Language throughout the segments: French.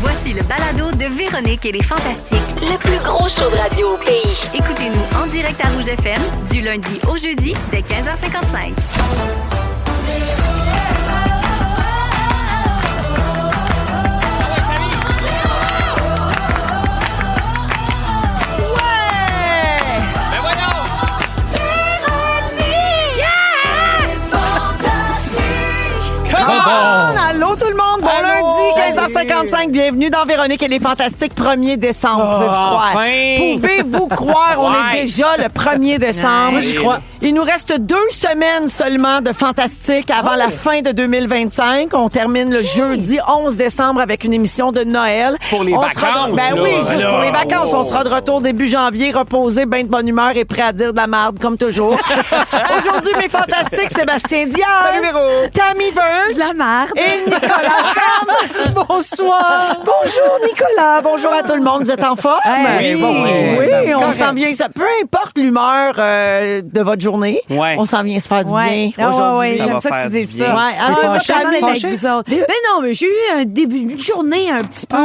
Voici le balado de Véronique et les Fantastiques. Le plus gros show de radio au pays. Écoutez-nous en direct à Rouge FM du lundi au jeudi dès 15h55. Allô tout le monde, bon lundi, 15h55, bienvenue dans Véronique et les Fantastiques, 1er décembre, pouvez-vous croire? Pouvez-vous croire, on est déjà le 1er décembre. Moi, j'y crois. Il nous reste 2 semaines seulement de Fantastique avant la fin de 2025. On termine le jeudi 11 décembre avec une émission de Noël. Pour les vacances, Ben là. oui, juste pour les vacances. Oh. On sera de retour début janvier, reposé, ben de bonne humeur et prêt à dire de la merde, comme toujours. Aujourd'hui, mes Fantastiques, Sébastien Diaz. Salut, Véro. Tammy Verge. La merde. Et Nicolas Sam. Bonsoir. Bonjour Nicolas, bonjour à tout le monde. Vous êtes en forme? Oui, Oui, on correct. s'en vient. Peu importe l'humeur de votre journée, Ouais. on s'en vient se faire du Ouais. bien Ah, aujourd'hui. ouais, Ça j'aime va ça que faire tu du dises bien. ça. Ouais, Je suis fâché? contente d'être avec Fâché? vous autres. Mais non, mais j'ai eu un début de journée un petit peu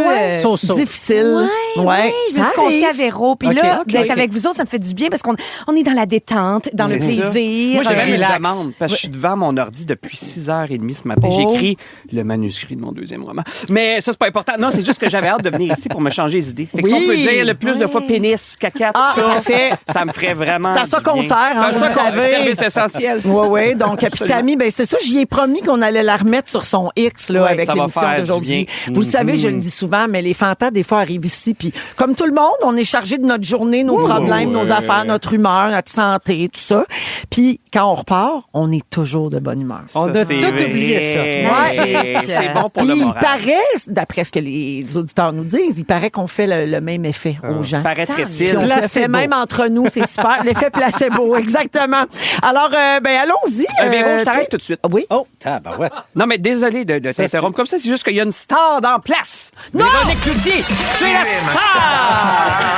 So-so. difficile. Ouais, je me suis confiée à Véro. Puis Ok, là, ok, d'être ok. avec vous autres, ça me fait du bien parce qu'on est dans la détente, dans le C'est ça. plaisir. Moi, j'ai même une relax. demande parce que je suis devant mon ordi depuis 6h30 ce matin. J'ai écrit le manuscrit de mon deuxième roman. Mais ça, c'est pas important. Non, c'est juste que j'avais hâte de venir ici pour me changer les idées. Fait que si on peut dire le plus de fois pénis, caca, tout Ah, ça, parfait. ça me ferait vraiment C'est à ça du bien. qu'on sert, hein, C'est vous à ça qu'on savez. service essentiel. Oui, oui. Donc, puis Absolument. Tammy, ben, c'est ça, j'y ai promis qu'on allait la remettre sur son X, là, Ouais, avec ça va l'émission faire du d'aujourd'hui. bien. Vous le savez, je le dis souvent, mais les fantas, des fois, arrivent ici. Puis, comme tout le monde, on est chargé de notre journée, nos problèmes, nos affaires, notre humeur, notre santé, tout ça. Puis, quand on repart, on est toujours de bonne humeur. On a tout oublié ça. Ouais. C'est bon pour Puis, le il moral. paraît, d'après ce que les auditeurs nous disent, il paraît qu'on fait le même effet aux gens. Paraîtrait-il. Puis on se le fait Placebo. même entre nous, c'est super. L'effet placebo, exactement. Alors, ben allons-y. Véro, je t'arrête tu sais- tout de suite. Oui. Oh, tabarouette. Non, mais désolé de t'interrompre comme ça. C'est juste qu'il y a une star dans place. Véronique Cloutier. Tu es la star.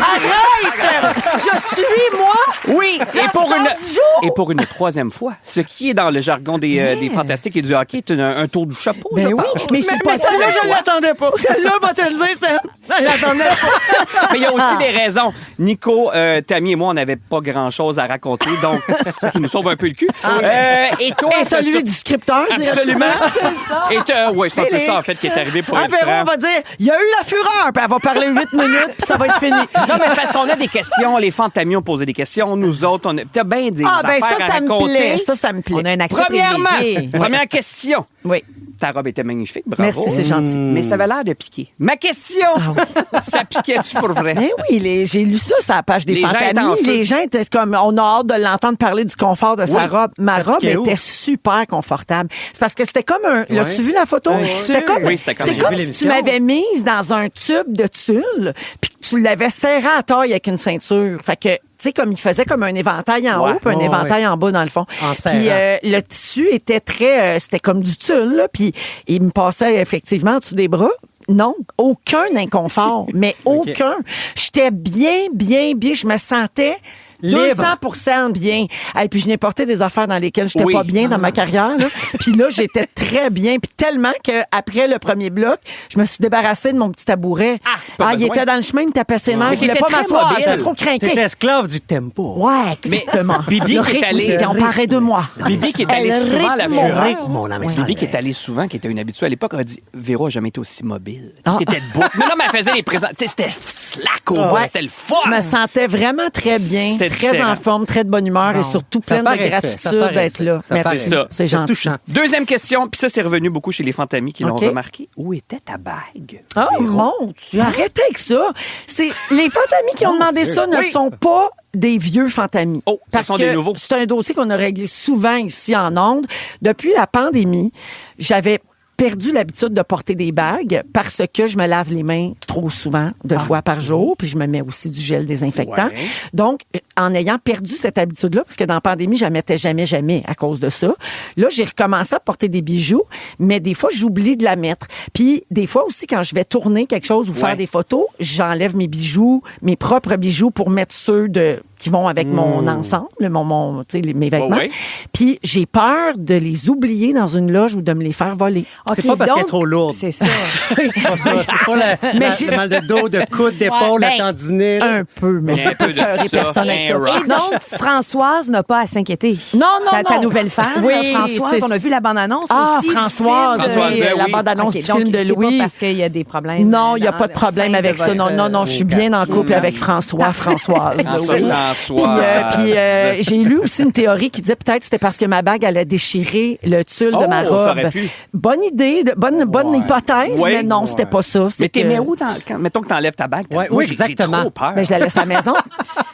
Arrête! Je suis moi! Oui, La star du jour! et pour une troisième fois, ce qui est dans le jargon des fantastiques et du hockey est un tour du chapeau. Ben je oui, pense. mais celle-là, je ne l'attendais pas. Celle-là, va te le dire, je l'attendais pas. Mais il y a aussi des raisons. Nico, Tammy et moi, on n'avait pas grand-chose à raconter, donc tu nous sauves un peu le cul. Et toi, Et celui du scripteur, Absolument. Et oui, c'est un peu ça, en fait, qui est arrivé pour être Véro, franc. on va dire, il y a eu la fureur, puis elle va parler 8 minutes, puis ça va être fini. Non, mais c'est parce qu'on a des questions. Les fans de Tammy ont posé des questions. Nous autres, on a t'as bien des Ah, ben affaires ça, à ça me raconter. plaît. Ça me plaît. On a un accès privilégié. Première question. Oui. Ta robe était magnifique, bravo. Merci, c'est gentil. Mais ça avait l'air de piquer. Ma question, ça piquait-tu pour vrai? Mais oui, j'ai lu ça sur la page des Les gens étaient en Fantamis. feu. Les gens étaient comme, on a hâte de l'entendre parler du confort de sa robe. Ma robe piquait où? était super confortable. C'est parce que c'était comme un, l'as-tu vu la photo? C'était comme, Oui, c'était comme c'est une comme belle si tu émission. m'avais mise dans un tube de tulle, puis que tu l'avais serré à taille avec une ceinture. Fait que, tu sais, comme il faisait comme un éventail en Ouais. haut, puis un Ouais, éventail en bas, dans le fond. En Puis serrant. le tissu était très, c'était comme du tulle, là, puis il me passait effectivement en dessous des bras. Non, aucun inconfort, mais aucun. J'étais bien. Je me sentais Libre. 200% bien. Et puis je n'ai porté des affaires dans lesquelles j'étais Oui. pas bien dans ma carrière. Là. Puis là, j'étais très bien. Puis tellement qu'après le premier bloc, je me suis débarrassée de mon petit tabouret. pas Il besoin. était dans le chemin, il me tapait ses nerfs. Mais Je voulais il pas était très m'asseoir. mobile. J'étais trop T'es craquée. esclave du tempo. Ouais, exactement. Bibi Le qui est rythme, allé- c'était, on parlait de moi. Bibi qui est allé Elle souvent à la rythme Fureur. Rick, mon ami, ça Bibi qui allait. est allée souvent, qui était une habituée à l'époque, a dit Véro a jamais été aussi mobile. Ah. T'étais debout. Mais là, mais elle faisait les présentations. C'était slack au bout. C'était le fun. Je me sentais vraiment très bien, C'était très différent. en forme, très de bonne humeur et surtout Ça pleine de paraissait, ça gratitude paraissait. d'être là. Ça Merci. paraissait. ça. C'est C'est gentil. touchant. Deuxième question, puis ça, c'est revenu beaucoup chez les fantamis qui l'ont OK. remarqué. Où était ta bague? Oh Véro? mon Dieu, arrêtez avec ça. C'est les fantamis qui ont demandé ça ne Oui. sont pas des vieux fantamis. Oh, ce Parce sont que des nouveaux. c'est un dossier qu'on a réglé souvent ici en ondes. Depuis la pandémie, j'avais perdu l'habitude de porter des bagues parce que je me lave les mains trop souvent, 2 fois par jour, puis je me mets aussi du gel désinfectant. Ouais. Donc, en ayant perdu cette habitude-là, parce que dans la pandémie, je la mettais jamais à cause de ça, là, j'ai recommencé à porter des bijoux, mais des fois, j'oublie de la mettre. Puis, des fois aussi, quand je vais tourner quelque chose ou faire Ouais. des photos, j'enlève mes bijoux, mes propres bijoux pour mettre ceux qui vont avec mon ensemble, tu sais, mes vêtements. ouais. Puis j'ai peur de les oublier dans une loge ou de me les faire voler. C'est OK, pas parce qu'elle est donc, trop lourde. C'est ça. C'est pas ça. C'est pas le mal de dos, de coude, d'épaule, Ouais, la tendinite. Un peu, mais Un j'ai pas peu de cœuré ça, personne avec ça. un rock. Et donc, Françoise n'a pas à s'inquiéter. Non, non, Ta non. nouvelle femme, Oui, Françoise, c'est- on a vu la bande-annonce Ah, aussi. du Françoise, film de- Françoise, la oui. bande-annonce OK, du donc, film de c'est Louis. pas parce qu'il y a des problèmes. Non, il n'y a dans pas de le problème sein avec de ça. Non, votre- non, non, je suis bien en couple avec Françoise. Françoise, Oui. Françoise. Puis j'ai lu aussi une théorie qui disait peut-être que c'était parce que ma bague allait déchirer le tulle de Oh, ma ça robe. aurait pu. Bonne idée, bonne hypothèse, Ouais. mais non, c'était pas ça. Mais C'est t'es que- mais où mettons que t'enlèves ta bague? Ouais, Moi, oui, j'ai exactement. trop peur. Ben, je la laisse à la maison.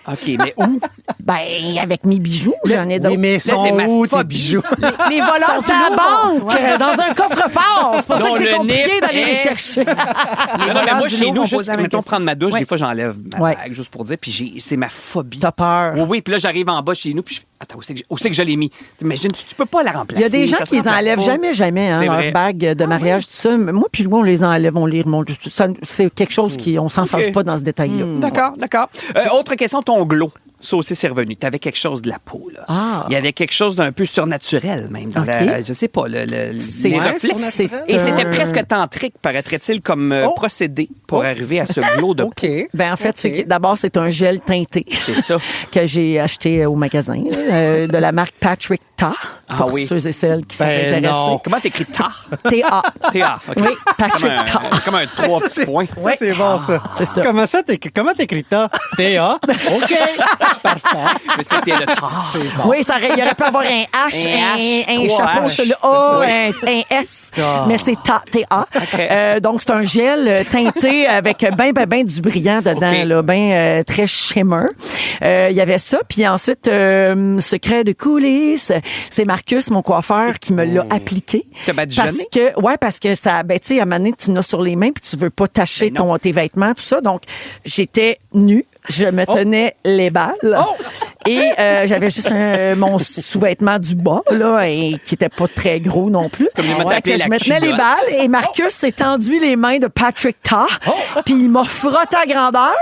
OK, mais où? Ben, avec mes bijoux, j'en ai d'autres. Oui, mais c'est ma sont où tes phobie. bijoux? Les voleurs Sont à la lourds. banque, dans un coffre-fort. C'est pour ça Dont que c'est le compliqué nip d'aller les est- chercher. Non, mais moi, du chez lot nous, vont juste, poser la même mettons, question. prendre ma douche, Ouais. des fois, j'enlève ma Ouais. bague, juste pour dire, puis c'est ma phobie. T'as peur. Oui, oui, puis là, j'arrive en bas chez nous, puis je fais, attends, où c'est que je l'ai mis? T'imagines, tu peux pas la remplacer. Il y a des gens ça se qui les remplace enlèvent pas. jamais, hein, C'est leur vrai. bague de mariage, tout ça. Moi, puis Louis, on les enlève, on les remonte. C'est quelque chose qui, on s'enfonce Ok. pas dans ce détail-là. D'accord, d'accord. Autre question, ton glow. Ça aussi, c'est revenu. Tu avais quelque chose de la peau, là. Ah. Il y avait quelque chose d'un peu surnaturel, même. Dans OK. je sais pas, les C'est- reflets. surnaturel. Et c'était un- presque tantrique, paraît-il, comme procédé pour arriver à ce glow de peau. OK. Ben, en fait, c'est que d'abord, c'est un gel teinté C'est ça. que j'ai acheté au magasin de la marque Patrick Ta. Ah Pour oui. ceux et celles qui sont Ben intéressés. non. Comment t'écris ta? T-A. T-A. OK. Oui, Patrick Comme un, Ta. comme un 3 petits points. Ouais, c'est bon, ça. c'est ça. Comment t'écris ça? T-A. OK. Parfait. Mais c'est parce qu'il y a le ta. Oui, il aurait pu avoir un H, un trois chapeau H. sur le A, Oui. un S, Ah. mais c'est T-A. Donc, c'est un gel teinté avec ben du brillant dedans, OK. là, très shimmer. Il y avait ça, puis ensuite, secret de coulisses, c'est Marcus, mon coiffeur, qui me l'a appliqué. T'as badigeonné? Parce que ça, tu sais, à un moment donné, tu n'as sur les mains, puis tu veux pas tacher Ben non. tes vêtements, tout ça. Donc, j'étais nue. Je me tenais les balles. Et j'avais juste mon sous-vêtement du bas, là, et qui était pas très gros non plus. Comme il m'a Fait appelé que la je me tenais les culotte. balles et Marcus s'est tendu les mains de Patrick Ta. Puis il m'a frotté à grandeur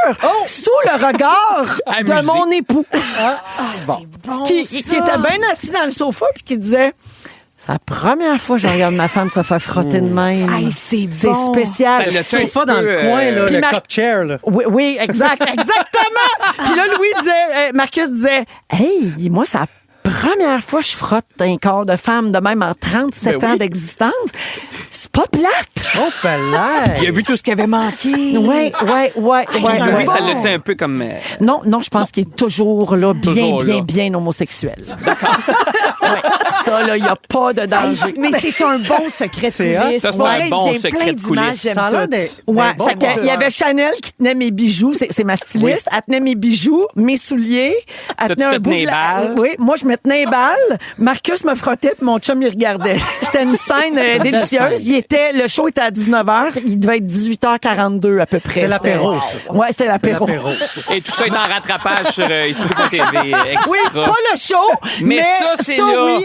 sous le regard de Amusé. mon époux. Bon, qui ça. était bien assis dans le sofa puis qui disait... C'est la première fois que je regarde ma femme se faire frotter de même. Hey, c'est bon. spécial. Ça l'a fait C'est pas dans le coin, là, Puis le Mar- cop chair, là. Oui, exactement. Puis là, Marcus disait, hey, moi, c'est la première fois que je frotte un corps de femme de même en 37 Ben oui. ans d'existence. C'est pas plate. Oh, palais. Il a vu tout ce qui avait manqué. Ouais. Louis, ça ouais. l'a dit un peu comme... Non, je pense qu'il est toujours là, Toujours là. bien homosexuel. D'accord. Ça, là, il n'y a pas de danger. Mais c'est un bon secret de coulisses. Ça, c'est Pour un vrai, bon il y a secret plein de d'images, coulisses. j'aime Ça a l'air tout. d'être- Ouais, bon, fait que bon. il y avait Chanel qui tenait mes bijoux, c'est ma styliste. Elle tenait mes bijoux, mes souliers. Elle Toi, tenait tu te un bout tenais de les balles. Oui, moi je me tenais les balles. Marcus me frottait puis mon chum il regardait. C'était une scène délicieuse. Le show était à 19h, il devait être 18h42 à peu près. C'était l'apéro. Ouais, c'était l'apéro. Et tout ça est en rattrapage sur ici.tv Extra. Oui, pas le show, Mais ça, c'est là. oui.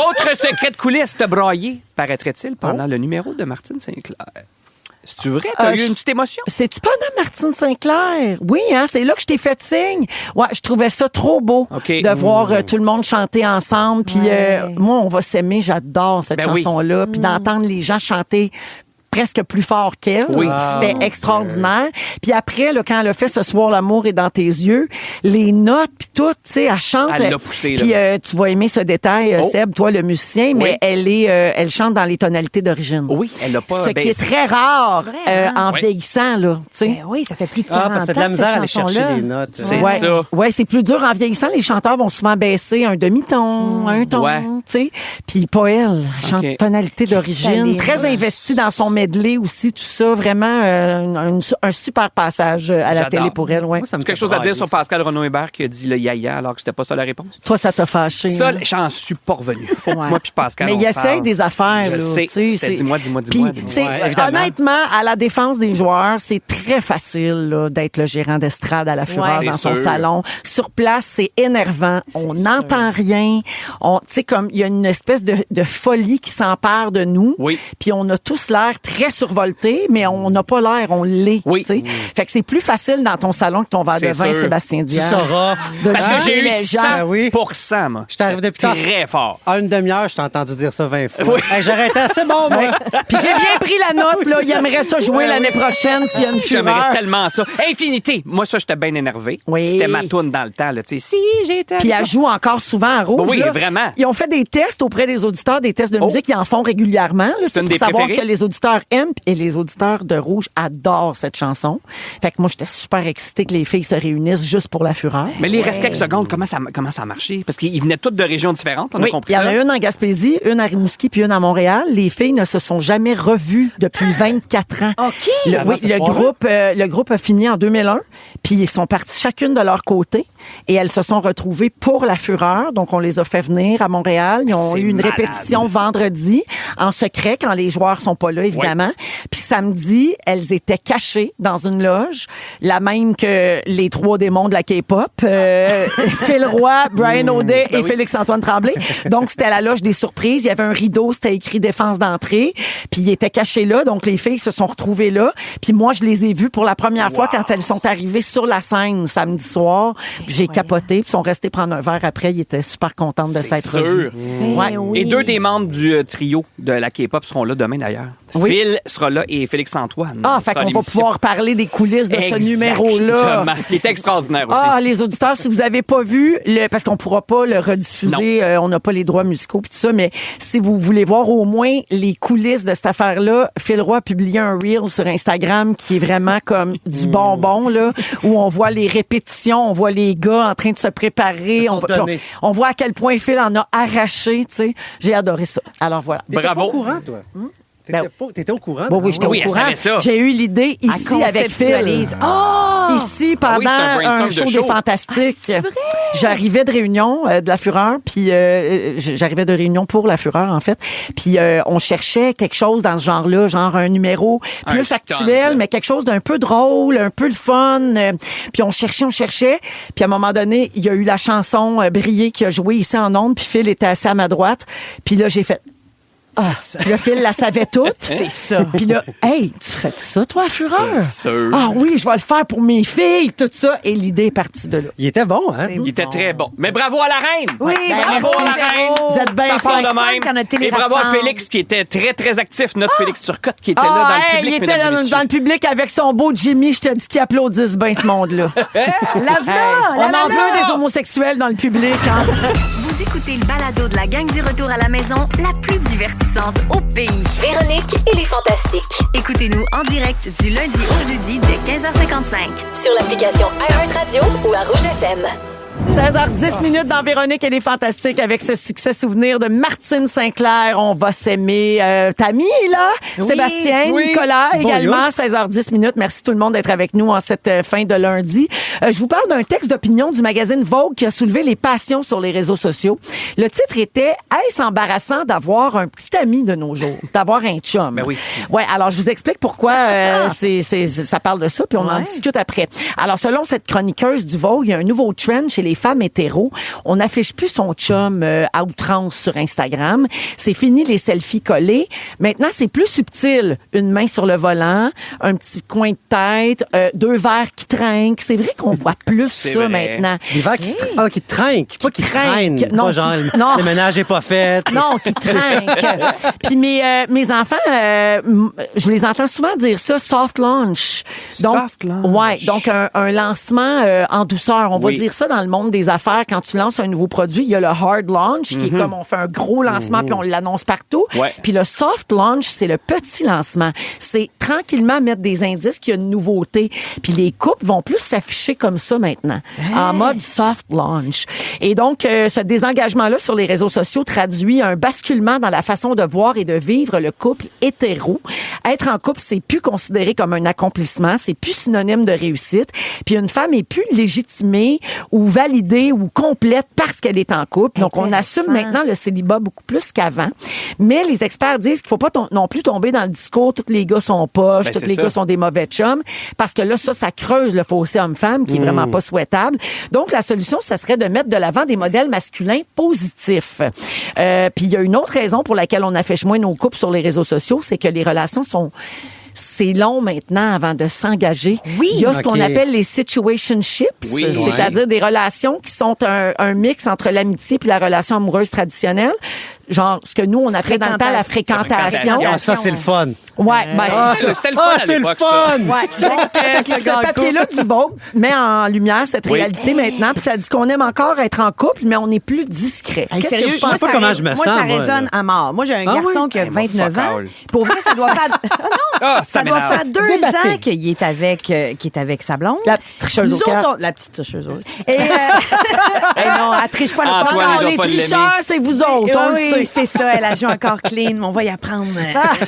Autre secret de coulisses, t'as braillé, paraîtrait-il, pendant le numéro de Martine Sinclair. C'est-tu vrai? T'as eu une petite émotion? C'est-tu pas dans Martine Sinclair? Oui, hein, c'est là que je t'ai fait signe. Ouais, je trouvais ça trop beau OK. de voir tout le monde chanter ensemble. Puis moi, on va s'aimer, j'adore cette Ben oui. chanson-là. Puis d'entendre les gens chanter presque plus fort qu'elle. Oui. C'était extraordinaire. Puis après, là, quand elle a fait Ce soir, l'amour est dans tes yeux, les notes, puis tout, tu sais, elle chante. Elle l'a poussé, là. Puis tu vas aimer ce détail, Oh. Seb, toi, le musicien, mais elle chante dans les tonalités d'origine. Oui, elle l'a pas Ce qui est baissé. très rare Vrai, hein? en Oui. vieillissant, là, tu sais. Ben oui, ça fait plus de 40 Ah, parce que ans t'as de la misère à aller cette chanson-là. chercher les notes. C'est Ouais. ça. Ouais, c'est plus dur en vieillissant. Les chanteurs vont souvent baisser un demi-ton, un ton, Ouais. tu sais. Puis pas elle. Elle chante OK. tonalité d'origine. Cristalline. Très investie dans son medley aussi, tout ça. Vraiment un super passage à la J'adore. télé pour elle, ouais. Moi, ça me Quelque fait chose à dire brailler. sur Pascal Renaud-Hébert qui a dit le yaya alors que c'était pas ça la réponse? Toi, ça t'a fâché. Ça, hein? j'en suis pas revenu. Faut que Ouais. moi puis Pascal, Mais on il se essaye parle. des affaires, Je là. sais. tu sais, C'est dis-moi. Puis, Ouais, évidemment. honnêtement, à la défense des joueurs, c'est très facile là, d'être le gérant d'estrade à la Fureur Ouais, dans c'est son sûr. salon. Sur place, c'est énervant. On n'entend rien. Tu sais, comme il y a une espèce de folie qui s'empare de nous. Oui. Puis on a tous l'air très très survolté, mais on n'a pas l'air, on l'est. Oui. tu sais. Fait que c'est plus facile dans ton salon que ton verre de C'est vin, sûr. Sébastien Tu Diaz. sauras. Parce que j'ai eu les gens. 100%, oui. moi. Je t'arrive depuis tard. Très fort. En une demi-heure, je t'ai entendu dire ça 20 fois. Oui. Hey, j'aurais été assez bon, moi. Puis j'ai bien pris la note, là. Il aimerait ça jouer l'année prochaine s'il y a une J'aimerais fureur. tellement ça. Infinité. Moi, ça, j'étais bien énervé. Oui. C'était ma toune dans le temps, là. Tu sais, si j'étais. Puis elle joue encore souvent à Rouge. Oui, là. vraiment. Ils ont fait des tests auprès des auditeurs, des tests de musique. Ils en font régulièrement. Là, c'est une pour des savoir préférées? ce que les auditeurs aiment. Et les auditeurs de Rouge adorent cette chanson. Fait que moi, j'étais super excitée que les filles se réunissent juste pour la fureur. Mais les restes quelques secondes, comment ça a marché? Parce qu'ils venaient toutes de régions différentes, on a Oui, compris il y en ça. a une en Gaspésie, une à Rimouski, puis une à Montréal. Les filles ne se sont jamais revues depuis 24 ans. OK. Avant ce soir-là? Le groupe a fini en 2001, puis ils sont partis chacune de leur côté et elles se sont retrouvées pour la fureur. Donc, on les a fait venir à Montréal. Ils ont C'est eu une malade. répétition vendredi, en secret, quand les joueurs sont pas là, évidemment. Puis samedi, elles étaient cachées dans une loge, la même que les trois démons de la K-pop, Phil Roy, Brian O'Day et Félix-Antoine Tremblay. Donc, c'était la loge des surprises. Il y avait un rideau, c'était écrit défense d'entrée. Puis ils étaient cachés là. Donc, les filles se sont retrouvées là. Puis moi, je les ai vues pour la première fois quand elles sont arrivées sur la scène samedi soir. Puis j'ai capoté. Puis ils sont restés prendre un verre après. Ils étaient super contentes de s'être sûr. revues. Ouais. Et deux des membres du trio de la K-pop seront là demain, d'ailleurs. Oui. Phil sera là et Félix-Antoine. Ah, sera fait à qu'on va l'émission. pouvoir parler des coulisses de ce Exactement. numéro-là. Qui était extraordinaire aussi. Ah, les auditeurs, si vous avez pas vu, parce qu'on pourra pas le rediffuser, on n'a pas les droits musicaux pis tout ça, mais si vous voulez voir au moins les coulisses de cette affaire-là, Phil Roy a publié un reel sur Instagram qui est vraiment comme du bonbon, là, où on voit les répétitions, on voit les gars en train de se préparer, Ils sont donnés. on voit à quel point Phil en a arraché, tu sais. J'ai adoré ça. Alors voilà. T'étais pas Bravo. au courant, toi? T'étais au courant? Bon, oui, j'étais Oui, au elle courant. savait ça. J'ai eu l'idée ici avec Phil. Ici, pendant oui, c'est un brainstorm un de show des show. Fantastiques. J'arrivais de réunion de la Fureur, puis j'arrivais de réunion pour la Fureur, en fait. Puis on cherchait quelque chose dans ce genre-là, genre un numéro plus stunt, actuel, là. mais quelque chose d'un peu drôle, un peu le fun. Puis on cherchait. Puis à un moment donné, il y a eu la chanson Briller qui a joué ici en ondes, puis Phil était assis à ma droite. Puis là, j'ai fait... Ah, le Phil la savait toute. C'est ça. Puis là, hey, tu ferais ça, toi, Fureur? C'est sûr. Ah oui, je vais le faire pour mes filles, tout ça. Et l'idée est partie de là. Il était bon, hein? Il était très bon. Mais bravo à la reine! Oui, Ben, bravo merci, à la reine! Vous êtes bien Ça part de fin. même. qu'on a télé Et bravo à rassemble. Félix qui était très, très actif. Notre Félix Turcotte qui était là Ah, dans le hey, public. il était mesdames et messieurs. dans le public avec son beau Jimmy. Je te dis qu'ils applaudissent bien ce monde-là. On en veut des homosexuels dans le public. Hein? Vous écoutez le balado de la gang du retour à la maison, la plus divertissante au pays. Véronique et les Fantastiques. Écoutez-nous en direct du lundi au jeudi dès 15h55. Sur l'application iHeartRadio ou à Rouge FM. 16h10 minutes dans Véronique et les Fantastiques avec ce succès souvenir de Martine Sinclair. On va s'aimer. Tammy est là. Sébastien, oui. Nicolas Bon, également. 16h10 minutes. Merci tout le monde d'être avec nous en cette fin de lundi. Je vous parle d'un texte d'opinion du magazine Vogue qui a soulevé les passions sur les réseaux sociaux. Le titre était « Est-ce embarrassant d'avoir un petit ami de nos jours? D'avoir un chum? » Ben oui. Ouais, alors je vous explique pourquoi ça parle de ça, puis on en discute après. Alors, selon cette chroniqueuse du Vogue, il y a un nouveau trend chez les femmes hétéros. On n'affiche plus son chum à outrance sur Instagram. C'est fini les selfies collés. Maintenant, c'est plus subtil. Une main sur le volant, un petit coin de tête, deux verres qui trinquent. C'est vrai qu'on voit plus ça vrai. maintenant. Des verres qui trinquent, pas qui trinquent. traînent. Non, Pas genre, non. le ménage est pas fait. Non, qui trinquent. Puis mes enfants, je les entends souvent dire ça, soft launch. Donc, Soft launch. Ouais, donc un lancement en douceur. On va Oui. dire ça dans le monde des affaires. Quand tu lances un nouveau produit, il y a le hard launch qui est comme on fait un gros lancement puis on l'annonce partout. Ouais. Puis le soft launch, c'est le petit lancement. C'est tranquillement mettre des indices qu'il y a une nouveauté. Puis les couples vont plus s'afficher comme ça maintenant, en mode soft launch. Et donc, ce désengagement-là sur les réseaux sociaux traduit un basculement dans la façon de voir et de vivre le couple hétéro. Être en couple, c'est plus considéré comme un accomplissement, c'est plus synonyme de réussite. Puis une femme est plus légitimée ou validée validée ou complète parce qu'elle est en couple. Donc, on Intéressant. assume maintenant le célibat beaucoup plus qu'avant. Mais les experts disent qu'il faut pas non plus tomber dans le discours tous les gars sont poches, Ben, tous c'est les ça. gars sont des mauvais chums, parce que là, ça creuse le fossé homme-femme qui est vraiment pas souhaitable. Donc, la solution, ça serait de mettre de l'avant des modèles masculins positifs. Puis, il y a une autre raison pour laquelle on affiche moins nos couples sur les réseaux sociaux, c'est que les relations c'est long maintenant avant de s'engager. Oui. Il y a ce qu'on OK. appelle les situationships, Oui. c'est-à-dire des relations qui sont un mix entre l'amitié puis la relation amoureuse traditionnelle. Genre, ce que nous, on appelait dans le temps la fréquentation. La Ah, ça, c'est le fun. Ouais, ben, c'est ça. C'était le fun Ah, à c'est le l'époque, ça. fun! Ouais, donc, ce papier-là du Vogue met en lumière cette Oui. réalité maintenant, puis ça dit qu'on aime encore être en couple, mais on est plus discret. Hey, Qu'est-ce sérieux, que vous je sais pensez? pas comment je me moi, sens, ça moi, résonne là. à mort. Moi, j'ai un garçon oui? qui a Hey, moi, 29 fuck ans. all. Pour vrai, ça doit faire... Ah non! Ah, Ça ça doit m'énerve. faire 2 Débattez. ans qu'il est avec sa blonde. La petite tricheuse Nous au cœur. autres, la petite tricheuse. Et hey, non, elle triche pas Antoine, le il doit les pas l'aimer. tricheurs, c'est vous autres, on le oui, sait. c'est ça. Elle a joué encore clean, mais on va y apprendre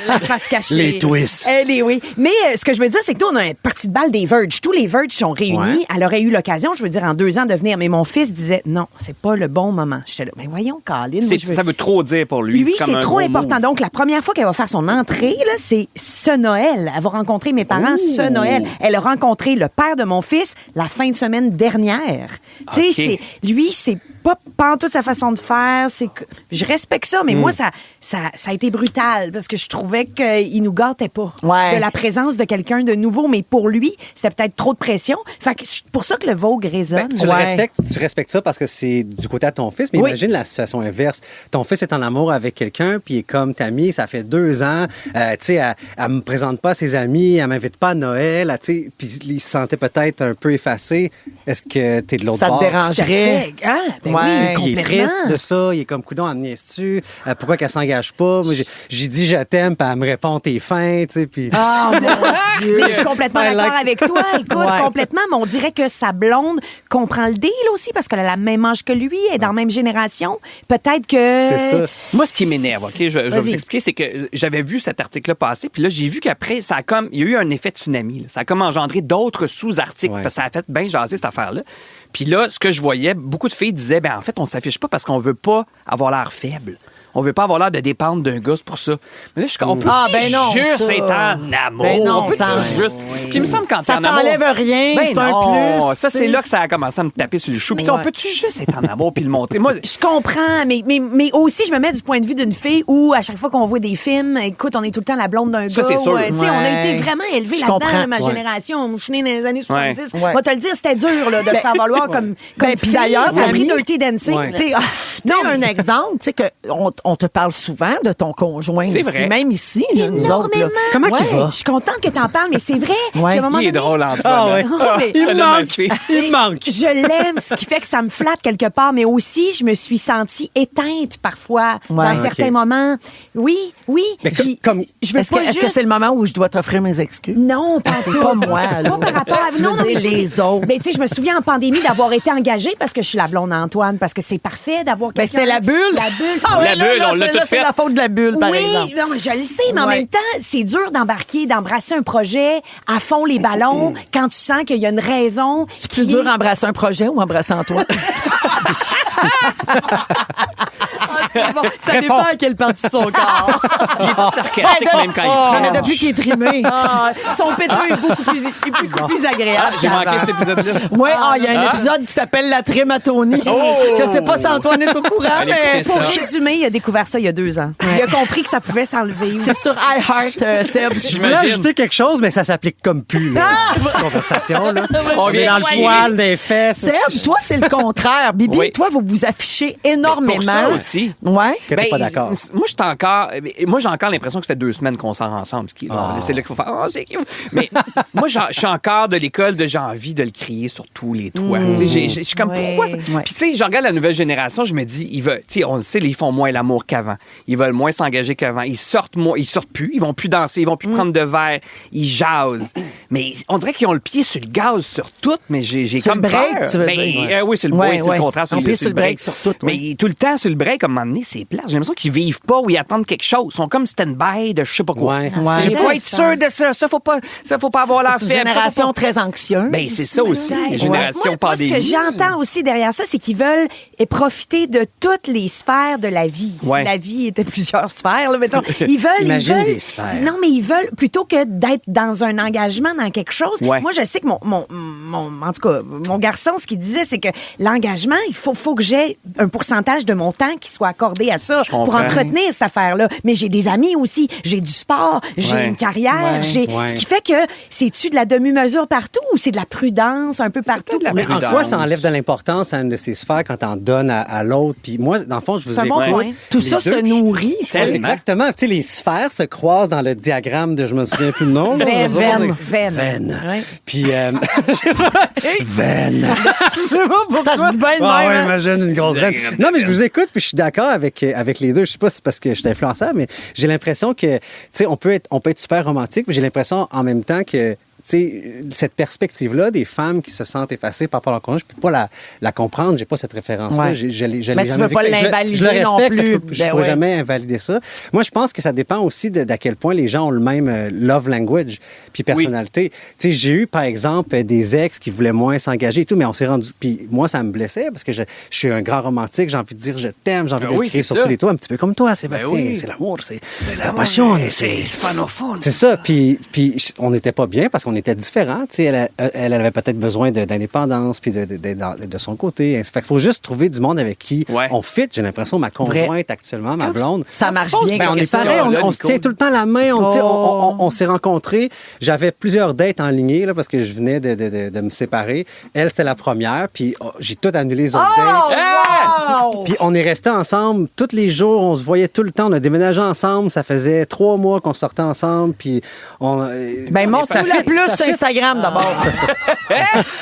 la face cachée. Les twists. Oui. Mais ce que je veux dire, c'est que nous, on a une partie de balle des Verge. Tous les Verge sont réunis. Ouais. Elle aurait eu l'occasion, je veux dire, en 2 ans de venir. Mais mon fils disait, non, c'est pas le bon moment. J'étais là, mais voyons, Caroline. moi, je veux- Ça veut trop dire pour lui. Lui, comme c'est un trop gros important. move. Donc, la première fois qu'elle va faire son entrée, là, c'est ce Noël. Elle va rencontrer mes parents ce Noël. Elle a rencontré le père de mon fils la fin de semaine dernière. Tu sais, OK. lui, c'est pas toute sa façon de faire. C'est que je respecte ça, mais moi, ça a été brutal parce que je trouvais qu'il nous gâtait pas Ouais. de la présence de quelqu'un de nouveau. Mais pour lui, c'était peut-être trop de pression. Fait que c'est pour ça que le Vogue résonne. Tu le respectes, tu respectes ça parce que c'est du côté de ton fils, mais Oui. imagine la situation inverse. Ton fils est en amour avec quelqu'un, puis il est comme ta amie, ça fait 2 ans, tu sais, elle me présente pas à ses amis, elle m'invite pas à Noël, tu sais, puis il se sentait peut-être un peu effacé. Est-ce que t'es de l'autre Ça te bord? dérange? Tout à fait. Ah, ben Ouais. oui, Il est complètement. triste de ça, il est comme coudon, elle me niaise-tu? Pourquoi qu'elle s'engage pas? Moi, j'ai dit je t'aime, puis elle me répond t'es fin, tu sais, puis... Ah, mon Dieu. Mais je suis complètement I d'accord like- avec toi. Écoute, Ouais. complètement. Mais on dirait que sa blonde comprend le deal aussi parce qu'elle a la même âge que lui, elle est dans la même génération. Peut-être que. C'est ça. Moi, ce qui m'énerve, OK, je vais vous Vas-y. expliquer, c'est que j'avais vu cet article-là passer, puis là, j'ai vu qu'après, il y a eu un effet tsunami. Là. Ça a comme engendré d'autres sous-articles, Ouais. parce que ça a fait bien jaser cette affaire-là. Puis là, ce que je voyais, beaucoup de filles disaient, ben en fait, on s'affiche pas parce qu'on veut pas avoir l'air faible. On veut pas avoir l'air de dépendre d'un gosse pour ça. Mais là, je suis comme, on peut Ah, ben non, juste ça. être en amour. Ben non, on peut ça- juste... Puis il me semble quand Ça t'es en amour... t'enlève rien, Ben c'est un non, plus, ça, tu c'est sais. là que ça a commencé à me taper sur le chou. Puis ça, on peut-tu juste être en amour puis le montrer? Moi, Je comprends, mais aussi, je me mets du point de vue d'une fille où, à chaque fois qu'on voit des films, écoute, on est tout le temps la blonde d'un Ça, gars. c'est sûr. Tu sais, on a été Ouais. vraiment élevés Je là-dedans, comprends. ma Ouais. génération. On chenait dans les années 70. Ouais. On va te le dire, c'était dur là, de se faire valoir comme Ben, puis fille. d'ailleurs, ça a pris Camille- Dirty Dancing. Ouais. T'sais, un exemple, tu sais, on te parle souvent de ton conjoint. C'est ici, vrai. même ici, là, nous autres. là. Énormément. Comment qu'il va? Je suis contente que tu en parles, mais c'est vrai. Ouais. qu'à un moment il est donné, drôle, Antoine. Ah ouais. mais- Il Je me l'aime manque. assez. Il me manque. Je l'aime, ce qui fait que ça me flatte quelque part, mais aussi, je me suis sentie éteinte parfois Ouais. dans certains Ok. moments. Oui. Mais Puis, comme- je veux Est-ce pas que juste... c'est le moment où je dois t'offrir mes excuses? Non, pas tout. Pas moi, là. Pas par rapport à Tu veux dire mais les tu- autres. Mais tu sais, je me souviens en pandémie d'avoir été engagée parce que je suis la blonde à Antoine, parce que c'est parfait d'avoir Ben, quelqu'un. c'était la bulle. La bulle. Ah ouais, La bulle, on l'a c'est- toute c'est faite. la faute de la bulle, par oui, exemple. non, mais je le sais, mais en Ouais. même temps, c'est dur d'embrasser un projet à fond les ballons quand tu sens qu'il y a une raison. C'est plus dur embrasser un projet ou embrasser Antoine? Ça dépend à quelle partie de son corps. Il est sarcastique même quand il Mais fait. depuis qu'il est trimé. Son péteux est beaucoup plus agréable. J'ai manqué qu'avant. cet épisode-là. Oui, il y a un épisode qui s'appelle La trématonie. Je sais pas si Antoine est au courant, Allez, mais écoutez Pour ça. résumer, il a découvert ça il y a 2 ans. Il a compris que ça pouvait s'enlever. c'est sur iHeart, Seb. Je voulais ajouter quelque chose, mais ça s'applique comme plus, là. Conversation, là. On est vient dans de le poil des fesses. Seb, toi, c'est le contraire. Bibi, Oui. toi, vous vous affichez énormément. pour ça aussi. Ouais. Que t'es pas d'accord. Moi, j'ai encore l'impression que ça fait 2 semaines qu'on sort ensemble. Ce qui, bon, c'est là qu'il faut faire. Oh, c'est cute. Mais moi, je suis encore de l'école de j'ai envie de le crier sur tous les toits. Tu sais, je suis comme Ouais. pourquoi. Ouais. Puis tu sais, je regarde la nouvelle génération, je me dis, tu sais, on le sait, ils font moins l'amour qu'avant. Ils veulent moins s'engager qu'avant. Ils sortent plus, ils vont plus danser, ils vont plus prendre de verre, ils jasent. Mais on dirait qu'ils ont le pied sur le gaz sur tout. Mais j'ai Sur comme le break, peur. tu veux Ben, dire. oui, c'est le Ouais, break, c'est ouais. le contraire. On pied sur le break sur tout, Mais oui. tout le temps sur le break, comme donné, c'est plat. J'ai l'impression qu'ils vivent pas ou ils attendent quelque chose. Ils sont comme stand-by de je sais pas quoi. Ouais. Ouais. J'ai pas être sûr de ça. Ça, faut pas avoir l'air C'est une faible. Ça, faut génération pas- très anxieuse. Ben, c'est ça aussi. Ouais. Les générations Moi, ce que pandémie. j'entends aussi derrière ça, c'est qu'ils veulent profiter de toutes les sphères de la vie. Ouais. Si la vie était plusieurs sphères, là, mettons, ils veulent... Imagine des sphères. Non, mais ils veulent, plutôt que d'être dans un engagement dans quelque chose, Ouais. moi, je sais que en tout cas, mon garçon, ce qu'il disait, c'est que l'engagement, il faut que j'ai un pourcentage de mon temps qui soit accordé à ça pour comprends. entretenir cette affaire-là. Mais j'ai des amis aussi, j'ai du sport, j'ai Ouais. une carrière, Ouais. ce qui fait que c'est-tu de la demi-mesure partout ou c'est de la prudence un peu partout? de la Mais en prudence. soi, ça enlève de l'importance à une de ces sphères quand t'en donnes à l'autre. Puis moi, dans le fond, je vous C'est un bon écoute. point. Tout les ça deux, se puis- nourrit. tu sais. Tellement. Exactement. Tu sais, les sphères se croisent dans le diagramme de je me souviens plus le nom. là. Veine. Veine. Ouais. Puis veine. Je sais pas pourquoi. Ça se dit bien de Ah même, ouais, hein? imagine une grosse veine. Non, mais je vous écoute puis je suis d'accord avec les deux. Je sais pas si c'est parce que je suis influençable, mais j'ai l'impression que tu sais on peut être super romantique, mais j'ai l'impression en même temps que tu sais, cette perspective-là des femmes qui se sentent effacées par rapport à leur conjoint, je peux pas la comprendre. J'ai pas cette référence-là. Ouais. Je l'ai Mais tu jamais veux pas vécu. Je l'invalider le non respecte. plus. Je Ben pourrais ouais. jamais invalider ça. Moi, je pense que ça dépend aussi d'à quel point les gens ont le même love language puis personnalité. Tu sais, j'ai eu, par exemple, des ex qui voulaient moins s'engager et tout, mais on s'est rendu... Puis moi, ça me blessait parce que je suis un grand romantique. J'ai envie de dire je t'aime, j'ai envie Ben de oui, le crier c'est sur ça. tous les toits, un petit peu comme toi, Sébastien. Ben oui. C'est l'amour, c'est la passion. C'est hispanophone. c'est ça. Puis on n'était pas bien parce qu'on était différents. Tu sais, elle avait peut-être besoin d'indépendance puis de son côté. Fait qu'il faut juste trouver du monde avec qui Ouais. on fit. J'ai l'impression, ma conjointe actuellement, ma blonde. Ça marche poses bien. Ben, on est question, pareil, là, on se Nico. tient tout le temps la main. Tu sais, Oh. on s'est rencontrés. J'avais plusieurs dates en ligne là, parce que je venais de me séparer. Elle, c'était la première. Puis j'ai tout annulé les autres dates. Wow! Puis on est restés ensemble tous les jours, on se voyait tout le temps, on a déménagé ensemble, ça faisait 3 mois qu'on sortait ensemble, puis on... Ben, montre-nous ça le plus ça sur fit. Instagram d'abord.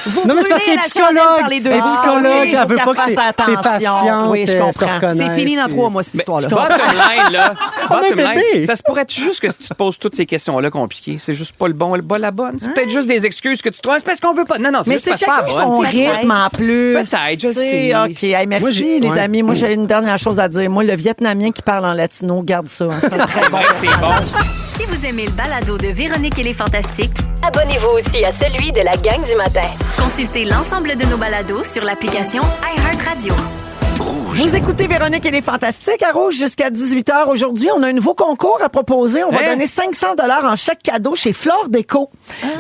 Vous Non, mais c'est parce brûlez qu'elle est la chandelle psychologue. par les deux Elle est bords. psychologue, faut elle veut qu'elle pas que fasse ses attention. patientes Oui, je se comprends. reconnaissent. C'est fini dans 3 mois, cette histoire-là. Bottom line, là. On a un Bottom line, bébé. ça se pourrait être juste que si tu te poses toutes ces questions-là compliquées, c'est juste pas le bon, pas la bonne. C'est peut-être juste des excuses que tu trouves. C'est parce qu'on veut pas. Non, c'est Mais juste c'est parce que chacun c'est pas la son bonne. rythme en plus. Peut-être, je Tu sais. OK. Hey, merci, Moi, les ouais. amis. Moi, j'ai une dernière chose à dire. Moi, le Vietnamien qui parle en latino, garde ça. Hein. C'est un très bon. Ouais, c'est bon. Si vous aimez le balado de Véronique et les Fantastiques, Abonnez-vous aussi à celui de la gang du matin. consultez l'ensemble de nos balados sur l'application iHeartRadio. Vous écoutez Véronique et les Fantastiques à Rouge jusqu'à 18h. Aujourd'hui, on a un nouveau concours à proposer. On va Hein? donner 500 $ en chèque cadeau chez Flore Déco.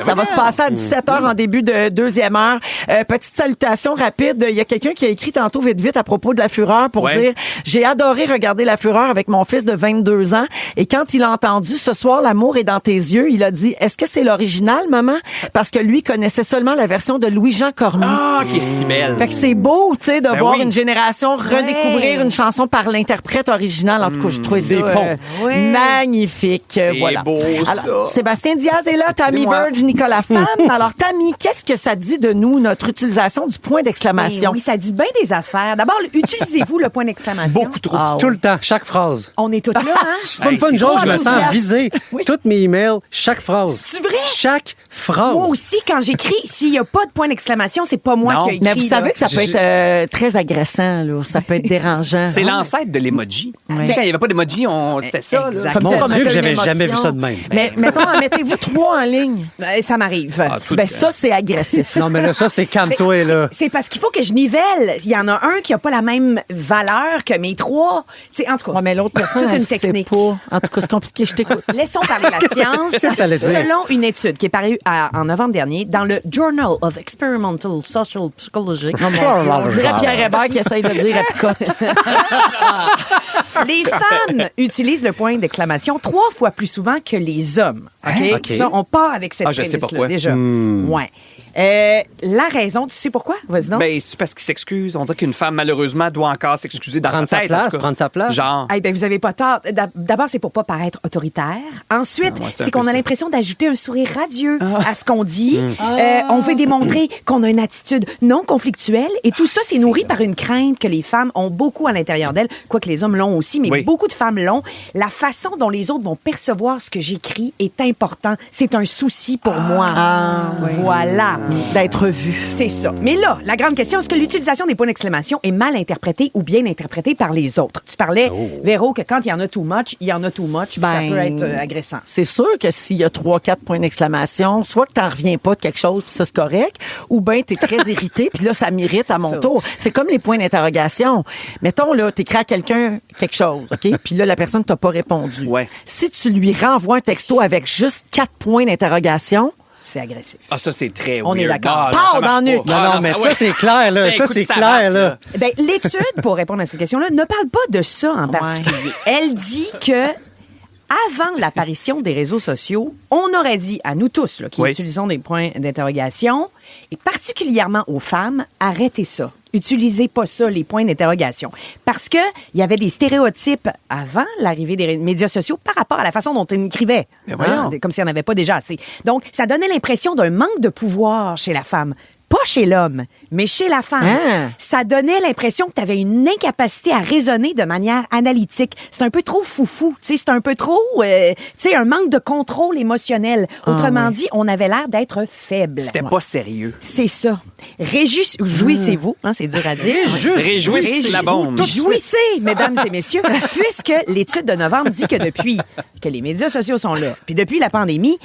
Ça va se passer à 17h en début de deuxième heure. Petite salutation rapide. Il y a quelqu'un qui a écrit tantôt vite à propos de La Fureur pour Ouais. dire « J'ai adoré regarder La Fureur avec mon fils de 22 ans et quand il a entendu « Ce soir, l'amour est dans tes yeux », il a dit « Est-ce que c'est l'original, maman? » Parce que lui connaissait seulement la version de Louis-Jean Cormier. Ah, qui est si belle. Fait que c'est beau, tu sais, de Ben voir oui. une génération redécouvrir une chanson par l'interprète original. En tout cas, je trouvais ça Des ponts. Ouais. magnifique. C'est Voilà. beau, Alors, ça. Sébastien Diaz est là, Tammy C'est moi. Verge, Nicolas Femme. Alors, Tammy, qu'est-ce que ça dit de nous, notre utilisation du point d'exclamation? Ben oui, ça dit bien des affaires. D'abord, utilisez-vous le point d'exclamation? Beaucoup trop. Ah, Tout oui. le temps, chaque phrase. On est toutes là, hein? C'est même Hey, pas une c'est joke, trop je me sens enthousiaste. visé. Oui. Toutes mes emails, chaque phrase. C'est vrai? Chaque phrase. Moi aussi, quand j'écris, s'il n'y a pas de point d'exclamation, c'est pas moi Non. qui ai écrit. Mais vous savez là. que ça peut être très agressant, là. Ça peut être dérangeant. C'est l'ancêtre de l'emoji. Ouais. Tu sais, quand il n'y avait pas d'emoji, c'était ça. là. Exact. Comme Mon ça qu'on Dieu, que appelle j'avais l'émotion. jamais vu ça de même. Mais mettons, mettez-vous 3 en ligne. Ça m'arrive. Ah, tout le Ben temps. ça, c'est agressif. Non, mais là, ça, c'est calme-toi, là. C'est parce qu'il faut que je nivelle. Il y en a un qui n'a pas la même valeur que mes 3. Tu sais, en tout cas, Ouais, mais l'autre personne, toute elle une sait technique. pas. En tout cas, c'est compliqué. Je t'écoute. Laissons parler la science. Qu'est-ce que t'allais dire? Selon une étude qui est parue en novembre dernier dans le Journal of Experimental Social Psychology, On dirait Pierre Hébert qui essaye de dire à picote. les femmes utilisent le point d'exclamation 3 fois plus souvent que les hommes. OK? OK. Ça, on part avec cette Ah, je sais prémisse-là, pourquoi. déjà. Ouais. La raison, tu sais pourquoi? Vas-y donc. Ben, c'est parce qu'il s'excuse. On dirait qu'une femme, malheureusement, doit encore s'excuser dans Prendre sa sa tête. place, en tout cas. prendre sa place. Genre. Eh ben, vous avez pas tort. D'abord, c'est pour pas paraître autoritaire. Ensuite, Ah ouais, c'est un c'est peu qu'on a ça. l'impression d'ajouter un sourire radieux à ce qu'on dit. On veut démontrer qu'on a une attitude non conflictuelle. Et tout ça, c'est nourri par une crainte que les femmes ont beaucoup à l'intérieur d'elles, quoique les hommes l'ont aussi, mais Oui. beaucoup de femmes l'ont. La façon dont les autres vont percevoir ce que j'écris est important. C'est un souci pour moi. Voilà. d'être vu. C'est ça. Mais là, la grande question, est-ce que l'utilisation des points d'exclamation est mal interprétée ou bien interprétée par les autres? Tu parlais, Véro, que quand il y en a too much, il y en a too much, puis ça peut être agressant. C'est sûr que s'il y a 3-4 points d'exclamation, soit que t'en reviens pas de quelque chose, puis ça, c'est correct, ou bien t'es très irrité, puis là, ça m'irrite à mon tour. C'est comme les points d'interrogation. Mettons, là, t'écris à quelqu'un quelque chose, OK? Puis là, la personne t'a pas répondu. Ouais. Si tu lui renvoies un texto avec juste 4 points d'interrogation, C'est agressif. Ah, ça, c'est très On weird. est d'accord. Ah, non, Pars ça marche dans le pas. nuque. Non, mais ça, c'est clair, là. Ça, Écoute, c'est ça clair, marche, là. Ben, l'étude, pour répondre à cette question-là, ne parle pas de ça en particulier. Elle dit que avant l'apparition des réseaux sociaux, on aurait dit à nous tous là, qui utilisons des points d'interrogation, et particulièrement aux femmes, arrêtez ça. Utilisez pas ça, les points d'interrogation. Parce que il y avait des stéréotypes avant l'arrivée des médias sociaux par rapport à la façon dont on écrivait. Comme s'il n'y en avait pas déjà assez. Donc, ça donnait l'impression d'un manque de pouvoir chez la femme. Pas chez l'homme, mais chez la femme. Ah. Ça donnait l'impression que tu avais une incapacité à raisonner de manière analytique. C'est un peu trop foufou, tu sais, c'est un peu trop, tu sais, un manque de contrôle émotionnel. Autrement dit, on avait l'air d'être faible. C'était pas sérieux. C'est ça. Jouissez-vous, hein, c'est dur à dire. Réjouissez la bombe. Jouissez, mesdames et messieurs, puisque l'étude de novembre dit que depuis que les médias sociaux sont là, puis depuis la pandémie,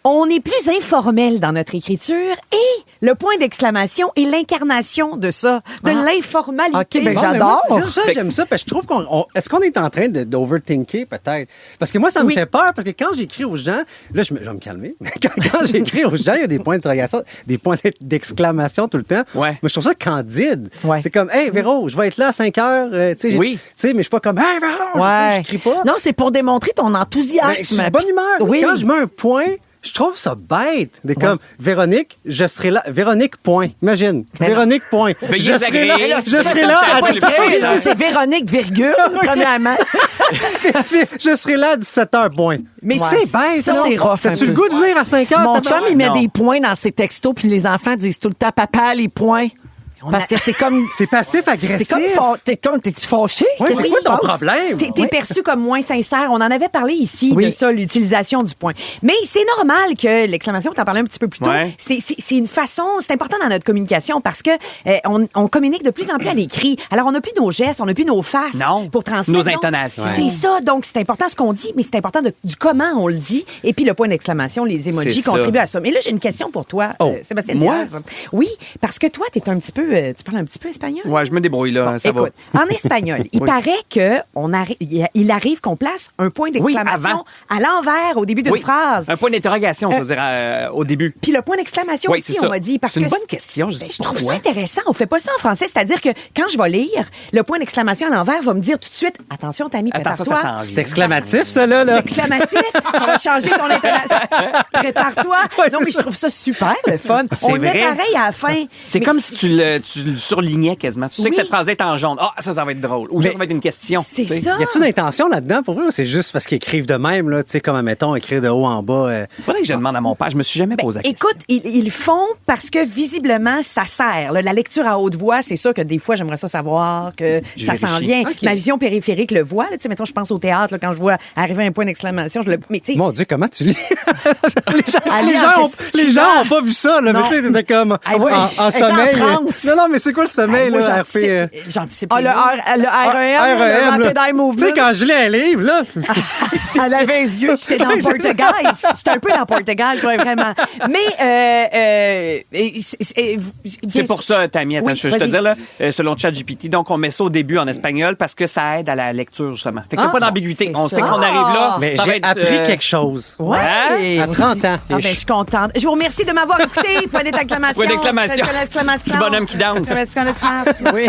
on est plus informel dans notre écriture et le point d'exclamation est l'incarnation de ça, de l'informalité. OK, ben Bon, j'adore. mais moi, ça, j'aime ça, parce que je trouve est-ce qu'on est en train d'overthinker, peut-être? Parce que moi, ça me fait peur, parce que quand j'écris aux gens, là, je vais me calmer, mais quand j'écris aux gens, il y a des points d'interrogation, des points d'exclamation tout le temps. Ouais. Mais je trouve ça candide. Ouais. C'est comme, hey, Véro, je vais être là à 5 heures. Tu sais, Oui. tu sais, mais je suis pas comme, hey, Véro, Ouais. je crie pas. Non, c'est pour démontrer ton enthousiasme. Ben, je suis de bonne humeur. Oui. Quand je mets un point, je trouve ça bête. C'est comme, Véronique, je serai là. Véronique, point. Imagine. Véronique, point. Veuillez Je serai là. agréer. Je serai là. Ça, à ça, ça, C'est Véronique, virgule, premièrement. Je serai là à 17h, point. Mais Ouais. c'est bête. Ça, non? c'est rough un T'as-tu le peu. goût de venir à 5h? Mon chum, il met Non. des points dans ses textos, puis les enfants disent tout le temps, papa, les points. Parce que c'est comme... C'est passif-agressif. C'est comme, t'es-tu fâché? Ouais, Qu'est-ce c'est qui quoi se ton passe? problème? T'es perçu comme moins sincère. On en avait parlé ici Oui. de ça, l'utilisation du point. Mais c'est normal que l'exclamation, t'en parlais un petit peu plus tôt, Ouais. c'est une façon, c'est important dans notre communication parce que on communique de plus en plus à l'écrit. Alors, on n'a plus nos gestes, on n'a plus nos faces Non. pour transmettre. Nos non. intonations. C'est ça. Donc, c'est important ce qu'on dit, mais c'est important du comment on le dit. Et puis, le point d'exclamation, les emojis C'est ça. contribuent à ça. Mais là, j'ai une question pour toi, Sébastien moi? Diaz. Oui, parce que toi, t'es un petit peu, tu parles un petit peu espagnol. Ouais, je me débrouille, là. Ça Écoute, en espagnol, il Oui. paraît que il arrive qu'on place un point d'exclamation à l'envers au début d'une Oui. phrase. Un point d'interrogation, je veux dire, au début. Puis le point d'exclamation Oui, aussi, c'est ça. on m'a dit. Parce C'est une que bonne question. Je sais je pas trouve ça pourquoi. intéressant. On fait pas ça en français. C'est-à-dire que quand je vais lire, le point d'exclamation à l'envers va me dire tout de suite, attention, Tammy, Attention, prépare-toi. ça s'en vient. C'est exclamatif, ça, là. C'est exclamatif, ça va changer ton intonation. Prépare-toi. Ouais, non, c'est mais je ça. trouve ça super, le fun. C'est On le met vrai. pareil à la fin. C'est Mais comme si tu le surlignais quasiment. Tu sais que Oui. cette phrase est en jaune. Ah, ça va être drôle. Ou ça va être une question. C'est tu sais. ça. Y a-tu une intention là-dedans pour vous ou c'est juste parce qu'ils écrivent de même, là, tu sais, comme, admettons, écrire de haut en bas? Faudrait que je demande à mon père. Je me suis jamais posé la question. Écoute, ils le font parce que visiblement, ça sert. là. La lecture à haute voix, c'est sûr que des fois, j'aimerais ça savoir que ça s'en vérifie. vient. OK. Ma vision périphérique le voit. Là. Tu sais, mettons, je pense au théâtre, là, quand je vois arriver un point d'exclamation, je le. Mais tu sais, Mon Dieu, comment tu lis? Allez, les gens ont pas vu ça, là. Non. Mais tu sais, c'était comme Ah oui. en Elle est en sommeil. transe. Non, mais c'est quoi le sommeil, moi, là, RP? j'anticipe. Ah, le REM, REM, le là. Rapid Eye Tu Movement. sais, quand je lis un livre, là, Elle avait les yeux. J'étais dans le Portugal. J'étais un peu dans le Portugal, quoi, vraiment. Mais C'est pour ça, Tammy, attends, Oui, je vais te vas-y. dire, là, selon ChatGPT, donc on met ça au début en espagnol parce que ça aide à la lecture, justement. Fait qu'il n'y a pas d'ambiguïté. c'est On ça. sait qu'on arrive là. mais ça va j'ai être, appris quelque chose. Ouais. À 30 ans. Ah ben, je suis contente. Je vous remercie de m'avoir écouté. Point d'exclamation. Point d'exclamation. Exclamation. Petit bonhomme qui danse. Oui.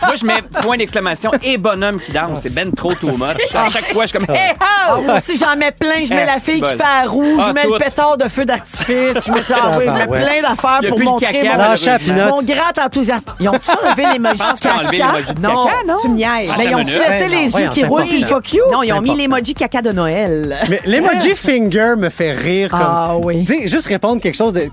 Moi, je mets point d'exclamation et bonhomme qui danse. C'est ben trop too much. À chaque fois, je suis comme, hey, Ah, ho! moi aussi, j'en mets plein. Je mets la fille qui bol. fait la roue. Ah, Je mets tout. le pétard de feu d'artifice. Je mets, je mets ouais. plein d'affaires Il y a pour plus le montrer caca, Lâche à Pinot. mon grand enthousiasme. Ils ont-tu enlevé l'emoji Je pense qu'ils ont enlevé caca? l'emoji de Non, caca, non? Tu me niaises. Mais ils ont-tu minute. laissé les Voyons, yeux qui c'est roulent pas puis ça. fuck you? Non, ils ont mis N'importe. l'emoji caca de Noël. Mais l'emoji finger me fait rire comme Ah oui. Tu sais, juste répondre quelque chose de.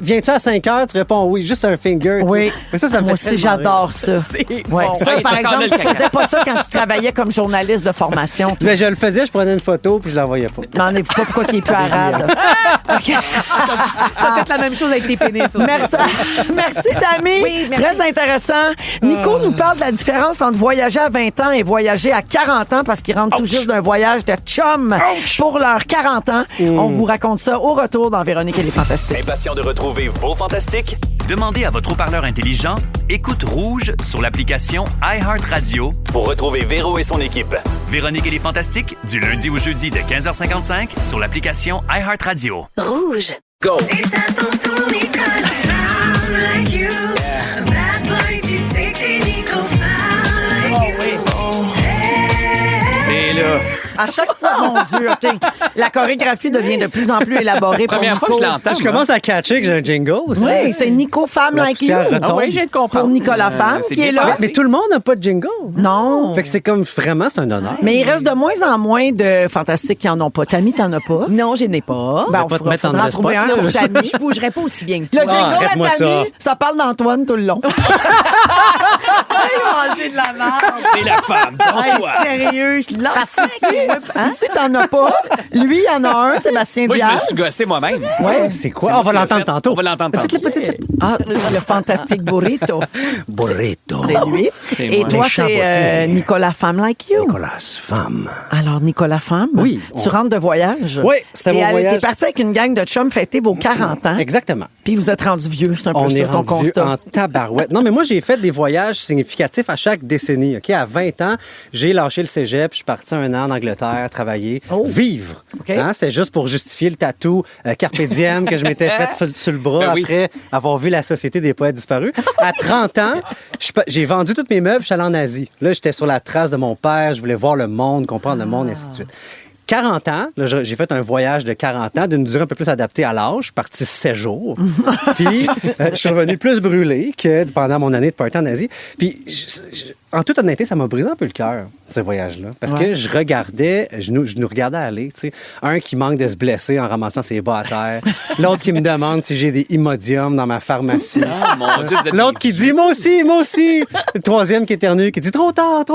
Viens-tu à 5 heures, tu réponds oui, juste un finger. Oui. Mais ça me Moi fait aussi, tellement j'adore ça. Ouais. bon. Ça, Ouais, par il est encore exemple, là, le tu caca. faisais pas ça quand tu travaillais comme journaliste de formation. rire. Mais je le faisais, je prenais une photo puis je l'envoyais pas. Demandez-vous pas pourquoi il est plus arabe. OK. T'as fait la même chose avec tes pénis aussi. Merci, merci Tammy. Oui, merci. Très intéressant. Nico nous parle de la différence entre voyager à 20 ans et voyager à 40 ans parce qu'il rentre tout juste d'un voyage de chum pour leurs 40 ans. On vous raconte ça au retour dans Véronique et les Fantastiques. Impatient de retrouver vos fantastiques? Demandez à votre haut-parleur intelligent Écoute Rouge sur l'application iHeartRadio pour retrouver Véro et son équipe. Véronique et les Fantastiques, du lundi au jeudi de 15h55 sur l'application iHeartRadio. Rouge. Go! C'est à ton tour, Nicole. Femme like you. Bad boy, tu sais que t'es Nico. Femme like you. C'est là. À chaque fois, mon Dieu, OK. La chorégraphie devient de plus en plus élaborée pour Première Nico. fois que je l'entends. Je commence à catcher que j'ai un jingle aussi. Oui, c'est Nico Femme La Like You. poussière retombe. Ah oui, j'ai de comprendre. Pour Nicolas Femme c'est qui est bien là. passé. Mais tout le monde n'a pas de jingle. Non. Fait que c'est comme vraiment, c'est un honneur. Mais il reste de moins en moins de fantastiques qui en ont pas. Tammy, t'en as pas? Non, je n'ai pas. Ben, pas te mettre en faudra le trouver spot, un là. pour Tammy. Je bougerais pas aussi bien que Le toi. jingle à arrête-moi Tammy, ça parle d'Antoine tout le long. Manger de la merde. C'est la femme. Hey, Toi. sérieux, je lance ici, t'en as pas. Lui, il en a un, Sébastien Moi, je me Diaz. suis gossé moi-même. Ouais. C'est quoi? C'est On va moi qui l'ai l'entendre fait. tantôt. On va l'entendre tantôt. Petite. Ah, le fantastique burrito. Burrito. C'est lui. C'est Et moi. toi, Méchant c'est beauté. Nicolas Femme Like You. Nicolas, femme. Alors, Nicolas Femme, Oui. tu rentres de voyage. Oui, c'était mon voyage. T'es parti avec une gang de chums fêter vos 40 ans. Exactement. Puis vous êtes rendu vieux, c'est un peu On est ça ton rendu vieux constat. en tabarouette. Non, mais moi, j'ai fait des voyages significatifs à chaque décennie. OK? À 20 ans, j'ai lâché le cégep. Je suis parti un an en Angleterre travailler, vivre. OK. Hein? C'était juste pour justifier le tatou Carpe Diem que je m'étais fait sur le bras Ben oui. après avoir vu la Société des poètes disparus. À 30 ans, j'ai vendu tous mes meubles, je suis allé en Asie. Là, j'étais sur la trace de mon père. Je voulais voir le monde, comprendre le monde, et ainsi de suite. 40 ans, là, j'ai fait un voyage de 40 ans d'une durée un peu plus adaptée à l'âge. Je suis parti 7 jours. Puis, je suis revenu plus brûlé que pendant mon année de party en Asie. Puis, en toute honnêteté, ça m'a brisé un peu le cœur, ce voyage-là. Parce que je nous regardais aller, tu sais. Un qui manque de se blesser en ramassant ses bas à terre. L'autre qui me demande si j'ai des Imodium dans ma pharmacie. Ah, mon Dieu, vous êtes L'autre qui dit, moi aussi. Le troisième qui éternue, qui dit, trop tard.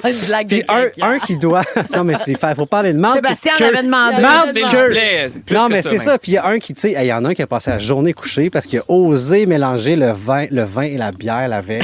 Une blague Puis un qui doit. Non, mais c'est faut parler de marde. Sébastien puis de en avait demandé. Marde, S'il vous queue. plaît, plus Non, que mais c'est même. ça. Puis il y a un qui, tu sais, il y en a un qui a passé la journée couchée parce qu'il a osé mélanger le vin et la bière la veille.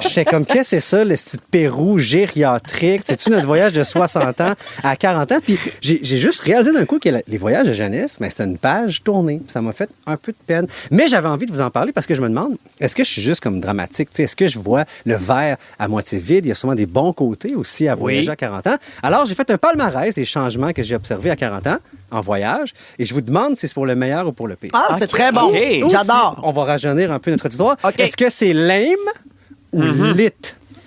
J'étais comme, qu'est-ce que c'est ça, le style Pérou gériatrique? C'est-tu notre voyage de 60 ans à 40 ans? Puis j'ai juste réalisé d'un coup que les voyages de jeunesse, mais c'est une page tournée. Ça m'a fait un peu de peine. Mais j'avais envie de vous en parler parce que je me demande, est-ce que je suis juste comme dramatique? Tu sais, est-ce que je vois le verre à moitié vide? Il y a souvent des bons côtés aussi à voyager à 40 ans. Alors, j'ai fait un palmarès des changements que j'ai observés à 40 ans en voyage et je vous demande si c'est pour le meilleur ou pour le pire. Ah, c'est très bon. OK. Ou J'adore. si on va rajeunir un peu notre auditoire. OK. Est-ce que c'est lame ou lit?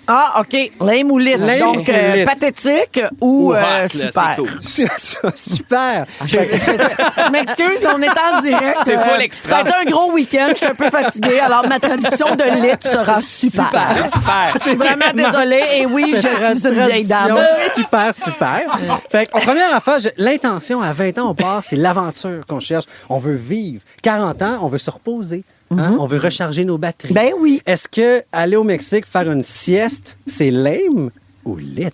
Ah, OK. Lame ou lit. Lame Donc, ou lit. pathétique ou Ou hot, là, super. c'est cool. Super! Je m'excuse, là, on est en direct. C'est full extra. Ça a été un gros week-end. Je suis un peu fatiguée. Alors, ma traduction de lit sera super. Super. Je suis vraiment désolée. Et oui, je suis une vieille dame. Super. Fait en première affaire, l'intention à 20 ans, on part, c'est l'aventure qu'on cherche. On veut vivre. 40 ans, on veut se reposer. Hein? On veut recharger nos batteries. Ben oui. Est-ce que aller au Mexique faire une sieste, c'est lame ou lit?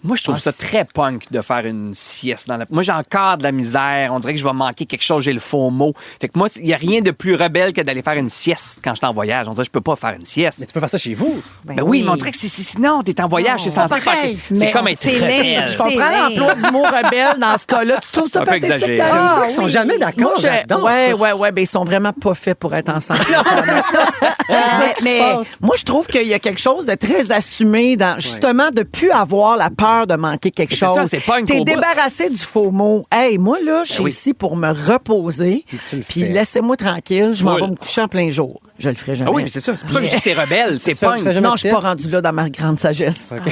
Moi, je trouve ça très punk de faire une sieste. Moi, j'ai encore de la misère. On dirait que je vais manquer quelque chose. J'ai le faux mot. Fait que moi, il n'y a rien de plus rebelle que d'aller faire une sieste quand je suis en voyage. On dirait que je peux pas faire une sieste. Mais tu peux faire ça chez vous. Ben oui, mais on dirait que non, t'es en voyage, c'est censé pareil. faire. C'est Mais comme être c'est rebelle. laid. Je comprends l'emploi du mot rebelle dans ce cas-là. Tu trouves ça Un peu pathétique? exagéré. T'as J'aime raison. ça qu'ils sont jamais d'accord. J'adore ça. Ouais. Ben, ils sont vraiment pas faits pour être ensemble. qui se mais passe. moi, je trouve qu'il y a quelque chose de très assumé dans, justement, de plus avoir la peur de manquer quelque c'est ça, chose. c'est punk T'es au bout. débarrassé du faux mot. Hey, moi, là, je suis oui. ici pour me reposer. tu le Puis fais. laissez-moi tranquille. Je m'en Full. vais me coucher en plein jour. Je le ferai jamais. Ah oui, mais c'est ça. C'est pour ça que je dis que c'est rebelle, c'est Ça, tu punk. fais jamais Non, de je suis pas sieste? rendue là dans ma grande sagesse. Ouais.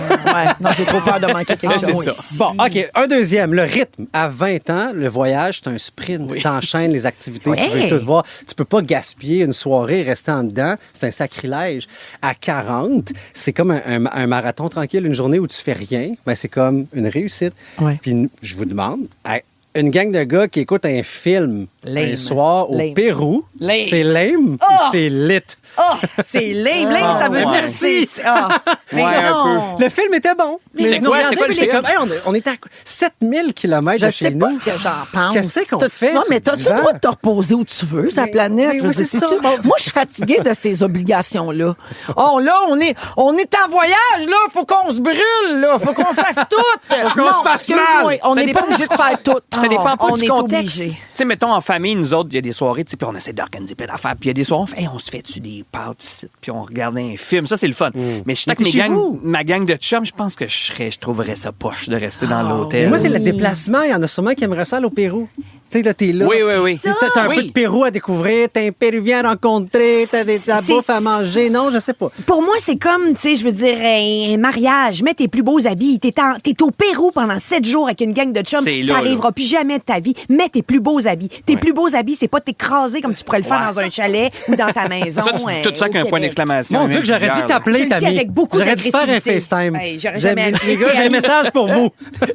Non, j'ai trop peur de manquer quelque C'est chose. ça. Bon, OK. Un deuxième, le rythme. À 20 ans, le voyage, c'est un sprint. Tu enchaînes les activités, tu veux Ouais. tout voir. Tu peux pas gaspiller une soirée et rester en dedans. C'est un sacrilège. À 40, c'est comme un marathon tranquille, une journée où tu fais rien. Ben, c'est comme une réussite. Ouais. Puis je vous demande, une gang de gars qui écoutent un film Lame. un soir au Lame. Pérou, Lame. c'est lame ou c'est lit? Ah, c'est lame. Lame, ça veut ouais. dire Merci. Mais Ouais, non. Le film était bon. C'était nous, quoi? regardez, C'était quoi le puis c'est film? comme, hey, on était à 7000 km Je de sais chez pas nous. ce que j'en pense. Qu'est-ce qu'on T'as- fait Non, sur mais le t'as-tu le divan? droit de te reposer où tu veux, sa planète? mais Je oui, veux dire, c'est ça. c'est-tu- Moi, je suis fatiguée de ces obligations-là. Oh, là, on est en voyage, là. Faut qu'on se brûle, là. Faut qu'on fasse tout. Faut qu'on Non, se fasse excuse-moi, mal. on Ça n'est pas dépend obligé de faire tout. Ça dépend pas on du est contexte. obligé. Tu sais, mettons, en famille, nous autres, il y a des soirées, tu sais, puis on essaie d'organiser plein d'affaires. Puis il y a des soirées, on fait, hey, on se fait-tu des pâtes ici? Puis on regarde un film. Ça, c'est le fun. Mais je suis Mais avec t'es chez vous. ma gang de chums, je pense que je trouverais ça poche de rester dans Mais l'hôtel. moi, c'est le déplacement. Il y en a sûrement qui aimeraient ça aller au Pérou. Tu sais, là, t'es là. Oui, oui, oui. T'as un Oui. peu de Pérou à découvrir, t'as un Péruvien à rencontrer, t'as de la C'est- bouffe à manger. Non, je sais pas. Pour moi, c'est comme, tu sais, je veux dire, un mariage. Mets tes plus beaux habits. T'es au Pérou pendant 7 jours avec une gang de chums. C'est Ça là, arrivera plus jamais de ta vie. Mets tes plus beaux habits. Tes plus beaux habits, c'est pas t'écraser comme tu pourrais le faire Ouais. dans un chalet ou dans ta maison. Ça, tu dis tout ça avec au un point Québec. d'exclamation. Mon Dieu, que j'aurais dû Je t'appeler, le dis Tammy. avec beaucoup J'aurais dû faire un d'agressivité. FaceTime. Hey, j'aurais J'aime- jamais Les gars, été j'ai un amie. message pour vous.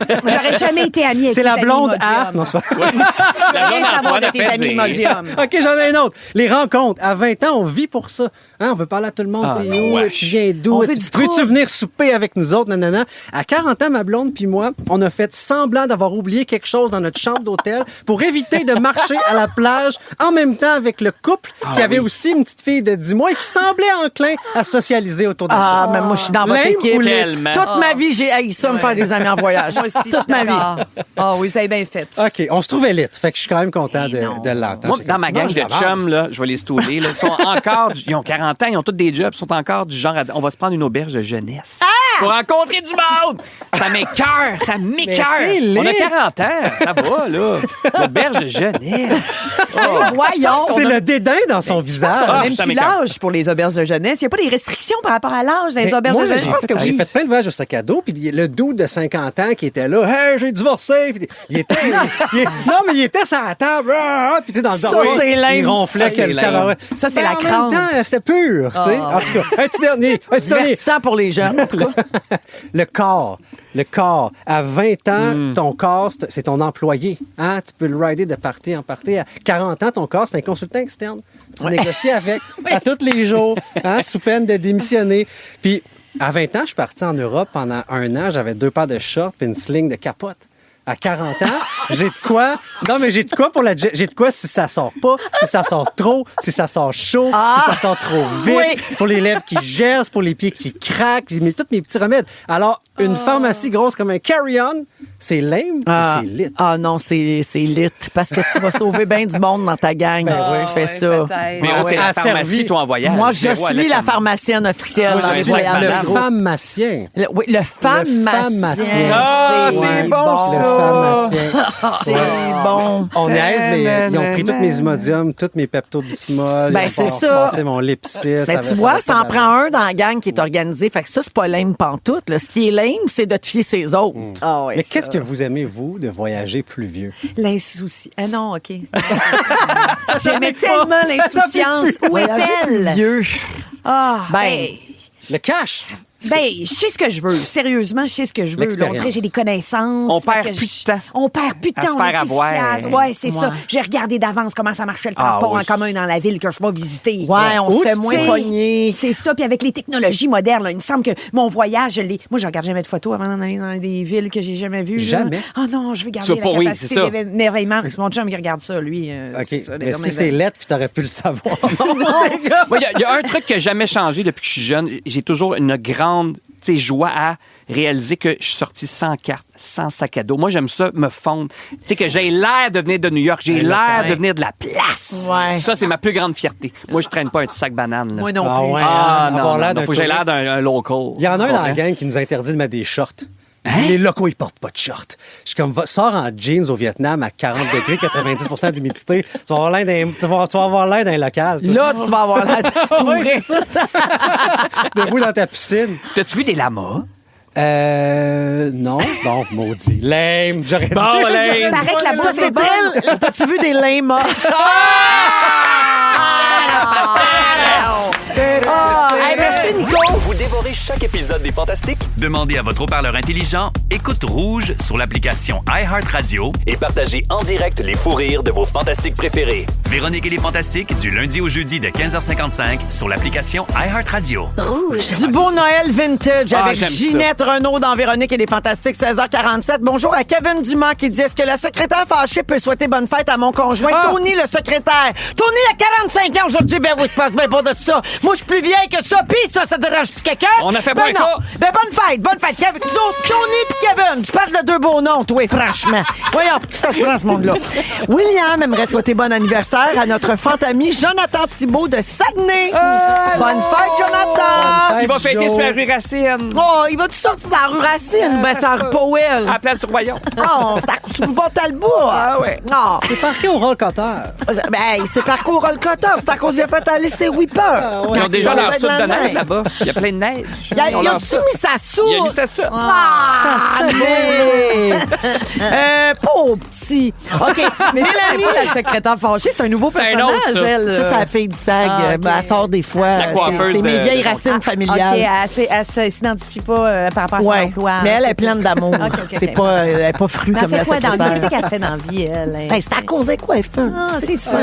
J'aurais jamais été amie avec C'est la tes blonde amis à... Modium. Non, c'est pas... Je veux rien savoir de tes amis Modium. OK, j'en ai un autre. Les rencontres. À 20 ans, on vit pour ça. Hein, on veut parler à tout le monde. T'es où? wesh. Tu viens d'où? On veut du Peux-tu trouble. venir souper avec nous autres? Nanana. À 40 ans, ma blonde puis moi, on a fait semblant d'avoir oublié quelque chose dans notre chambre d'hôtel pour éviter de marcher à la plage en même temps avec le couple qui avait aussi une petite fille de 10 mois et qui semblait enclin à socialiser autour de Ah, ça. mais moi, je suis dans votre Lame équipe. ou lit? Tellement. Toute ma vie, j'ai haï ça, me faire des amis en voyage. Moi aussi, Toute ma vie. Ah oui, ça est bien fait. OK, on se trouvait lit. Fait que je suis quand même content de l'entendre. Moi, dans ma gang de chums, là, je vais les stouler. Là, ils sont encore, ils ont 40 ans, ils ont tous des jobs, ils sont encore du genre à dire, on va se prendre une auberge de jeunesse. Pour rencontrer du monde! Ça m'écoeure, ça m'écoeure. Mais c'est On a lit. 40 ans, ça va, là. L'auberge de jeunesse. Voyons. C'est le dédain dans son visage. On a Ah, même ça plus m'écoeure. l'âge pour les auberges de jeunesse. Il n'y a pas des restrictions par rapport à l'âge dans les Mais auberges moi, de jeunesse. j'ai Je pense que J'ai oui. fait plein de voyages de sac à dos, puis le dude de 50 ans qui était là, « Hey, j'ai divorcé! » Puis il était... non, mais il était sur la table, puis tu sais, dans le Ça, dortoir, c'est lame. il ronflait Ça, c'est quel lame. tabarouette. Ça, c'est Mais la en crampe. même temps, c'était pur, tu sais. En tout cas, un petit dernier. Divertissant pour les jeunes, en tout cas. Le corps. Le corps. À 20 ans, ton corps, c'est ton employé. Hein? Tu peux le rider de party en party. À 40 ans, ton corps, c'est un consultant externe. Tu négocies avec à tous les jours, hein, sous peine de démissionner. Puis, à 20 ans, je suis parti en Europe pendant 1 an. J'avais 2 paires de shorts et une sling de capote. À 40 ans, j'ai de quoi? Non, mais j'ai de quoi pour la... J'ai de quoi si ça sort pas, si ça sort trop, si ça sort chaud, si ça sort trop vite, Oui. pour les lèvres qui gercent, pour les pieds qui craquent. J'ai mis tous mes petits remèdes. Alors, une pharmacie grosse comme un carry-on, c'est lame ou c'est lit? Ah non, c'est lit. Parce que tu vas sauver bien du monde dans ta gang si tu fais ça. Mais Ah on ouais, fait la asservi. pharmacie, toi, en voyage. Moi, je Zéro à suis la la cam- pharmacienne officielle Moi, dans je les suis avec voyages. Le pharmacien. Oui, le pharmacien. Ah, c'est bon, ça. Le pharmacien. C'est bon. On niaise, mais ils ont pris tous mes Imodium, tous mes Pepto-Bismol. Ben, ils ont c'est passé ça. mon Lipsil. Ben, tu vois, ça en prend un dans la gang qui est organisé. Fait que ça, c'est pas lame pantoute. Là. Ce qui est lame, c'est de te fier ses autres. Ah ouais, Mais ça. qu'est-ce que vous aimez, vous, de voyager plus vieux? L'insouciance. Ah non, OK. J'aimais tellement l'insouciance. Où Voyager plus est-elle? vieux. Ah, Ben, Le cash! Ben, je sais ce que je veux. Sérieusement, je sais ce que je veux. Là, on dirait que j'ai des connaissances. On Fait perd que plus je- de temps On perd plus de à se temps. on faire est avoir. efficace. Ouais, c'est ça. J'ai regardé d'avance comment ça marchait le transport oui. en commun dans la ville que je vais visiter. ouais, on se fait Tu moins sais, pogner. C'est ça. Puis avec les technologies modernes, là, il me semble que mon voyage, moi, je regarde jamais de photos avant d'aller dans des villes que j'ai jamais vues. là. Jamais? Ah non, je veux garder Tu vas la pas- oui, capacité c'est ça. d'émerveillement. C'est mon chum qui regarde ça, lui. OK. c'est ça, Mais les si c'est lettre, puis t'aurais pu le savoir. Moi, il y a un truc qui n'a jamais changé depuis que je suis jeune. J'ai toujours une grande joie à réaliser que je suis sorti sans carte, sans sac à dos. Moi, j'aime ça me fondre. Tu sais, que j'ai l'air de venir de New York, j'ai l'air de venir de la place. Ouais. Ça, c'est ma plus grande fierté. Moi, je traîne pas un petit sac banane. Là. Moi non Ah plus. ouais, Ah, hein, non, avoir non, l'air non, d'un faut que j'ai l'air touriste. d'un local. Il y en a un dans la Comprends? gang qui nous interdit de mettre des shorts. Il dit, les locaux, ils portent pas de shorts. Je suis comme, sors en jeans au Vietnam à 40 degrés, 90% d'humidité. Tu vas avoir l'air d'un local. toi. Là, tu vas avoir la touriste. Debout dans ta piscine. T'as-tu vu des lamas? Non. Bon, maudit. Lame. J'aurais dit. Bon, lame. Il paraît que la Ça, bouffe est c'est bonne. très... T'as-tu vu des lamas? Hey, merci, Nico. Vous dévorez Préparez chaque épisode des Fantastiques? Demandez à votre haut-parleur intelligent Écoute Rouge sur l'application iHeartRadio et partagez en direct les fous rires de vos Fantastiques préférés. Véronique et les Fantastiques, du lundi au jeudi de 15h55 sur l'application iHeartRadio. Rouge. Du beau Noël vintage avec j'aime Ginette Renaud dans Véronique et les Fantastiques, 16h47. Bonjour à Kevin Dumas qui dit: est-ce que la secrétaire fâchée peut souhaiter bonne fête à mon conjoint? Tony, le secrétaire. Tony a 45 ans aujourd'hui. Ben oui, je passe bien pas de ça. Moi, je suis plus vieille que ça. Pis ça dérange-tu quelqu'un? On a fait ben pas un non. cas. Ben bonne fête. Kevin. Tony pis Kevin, tu parles de deux beaux noms, toi, franchement. Voyons, pour qui ça se prend, ce monde-là. William aimerait souhaiter bon anniversaire à notre fantami Jonathan Thibault de Saguenay. Bonne fête, Jonathan. Il va fêter sur la rue Racine. Oh, il va-tu sortir sa rue Racine? Ben, c'est en rue Powell. À la place sur Royon. Oh, c'est à cause du bon Talbot. Ah ouais. Non. C'est parqué au roll cutter. Ben, c'est parcours roll cutter. C'est à cause qu'il a fait aller ses whippers. Ils ont déjà leur soupe soupe de neige là-bas. Il y a plein de neige. Il a Ils ont leur mis soupe. sa soupe. Il a mis sa soupe. Ah, pauvre petit. OK. Mais c'est pas la secrétaire fâchée, c'est un nouveau C'est un personnage, autre, ça. elle. Ça, c'est la fille du SAG. Ah, ok. Ben, elle sort des fois. La coiffeuse C'est mes de- vieilles de- racines OK, familiales. elle s'identifie pas par rapport à son Ouais. emploi. Mais elle C'est est pleine d'amour. OK, OK, C'est OK. pas, elle est pas frue Mais comme elle la fait quoi dans la vie? secrétaire. Qu'est-ce qu'elle fait dans la vie, elle? Hey, c'est à cause de quoi elle fait? Ah, c'est sûr.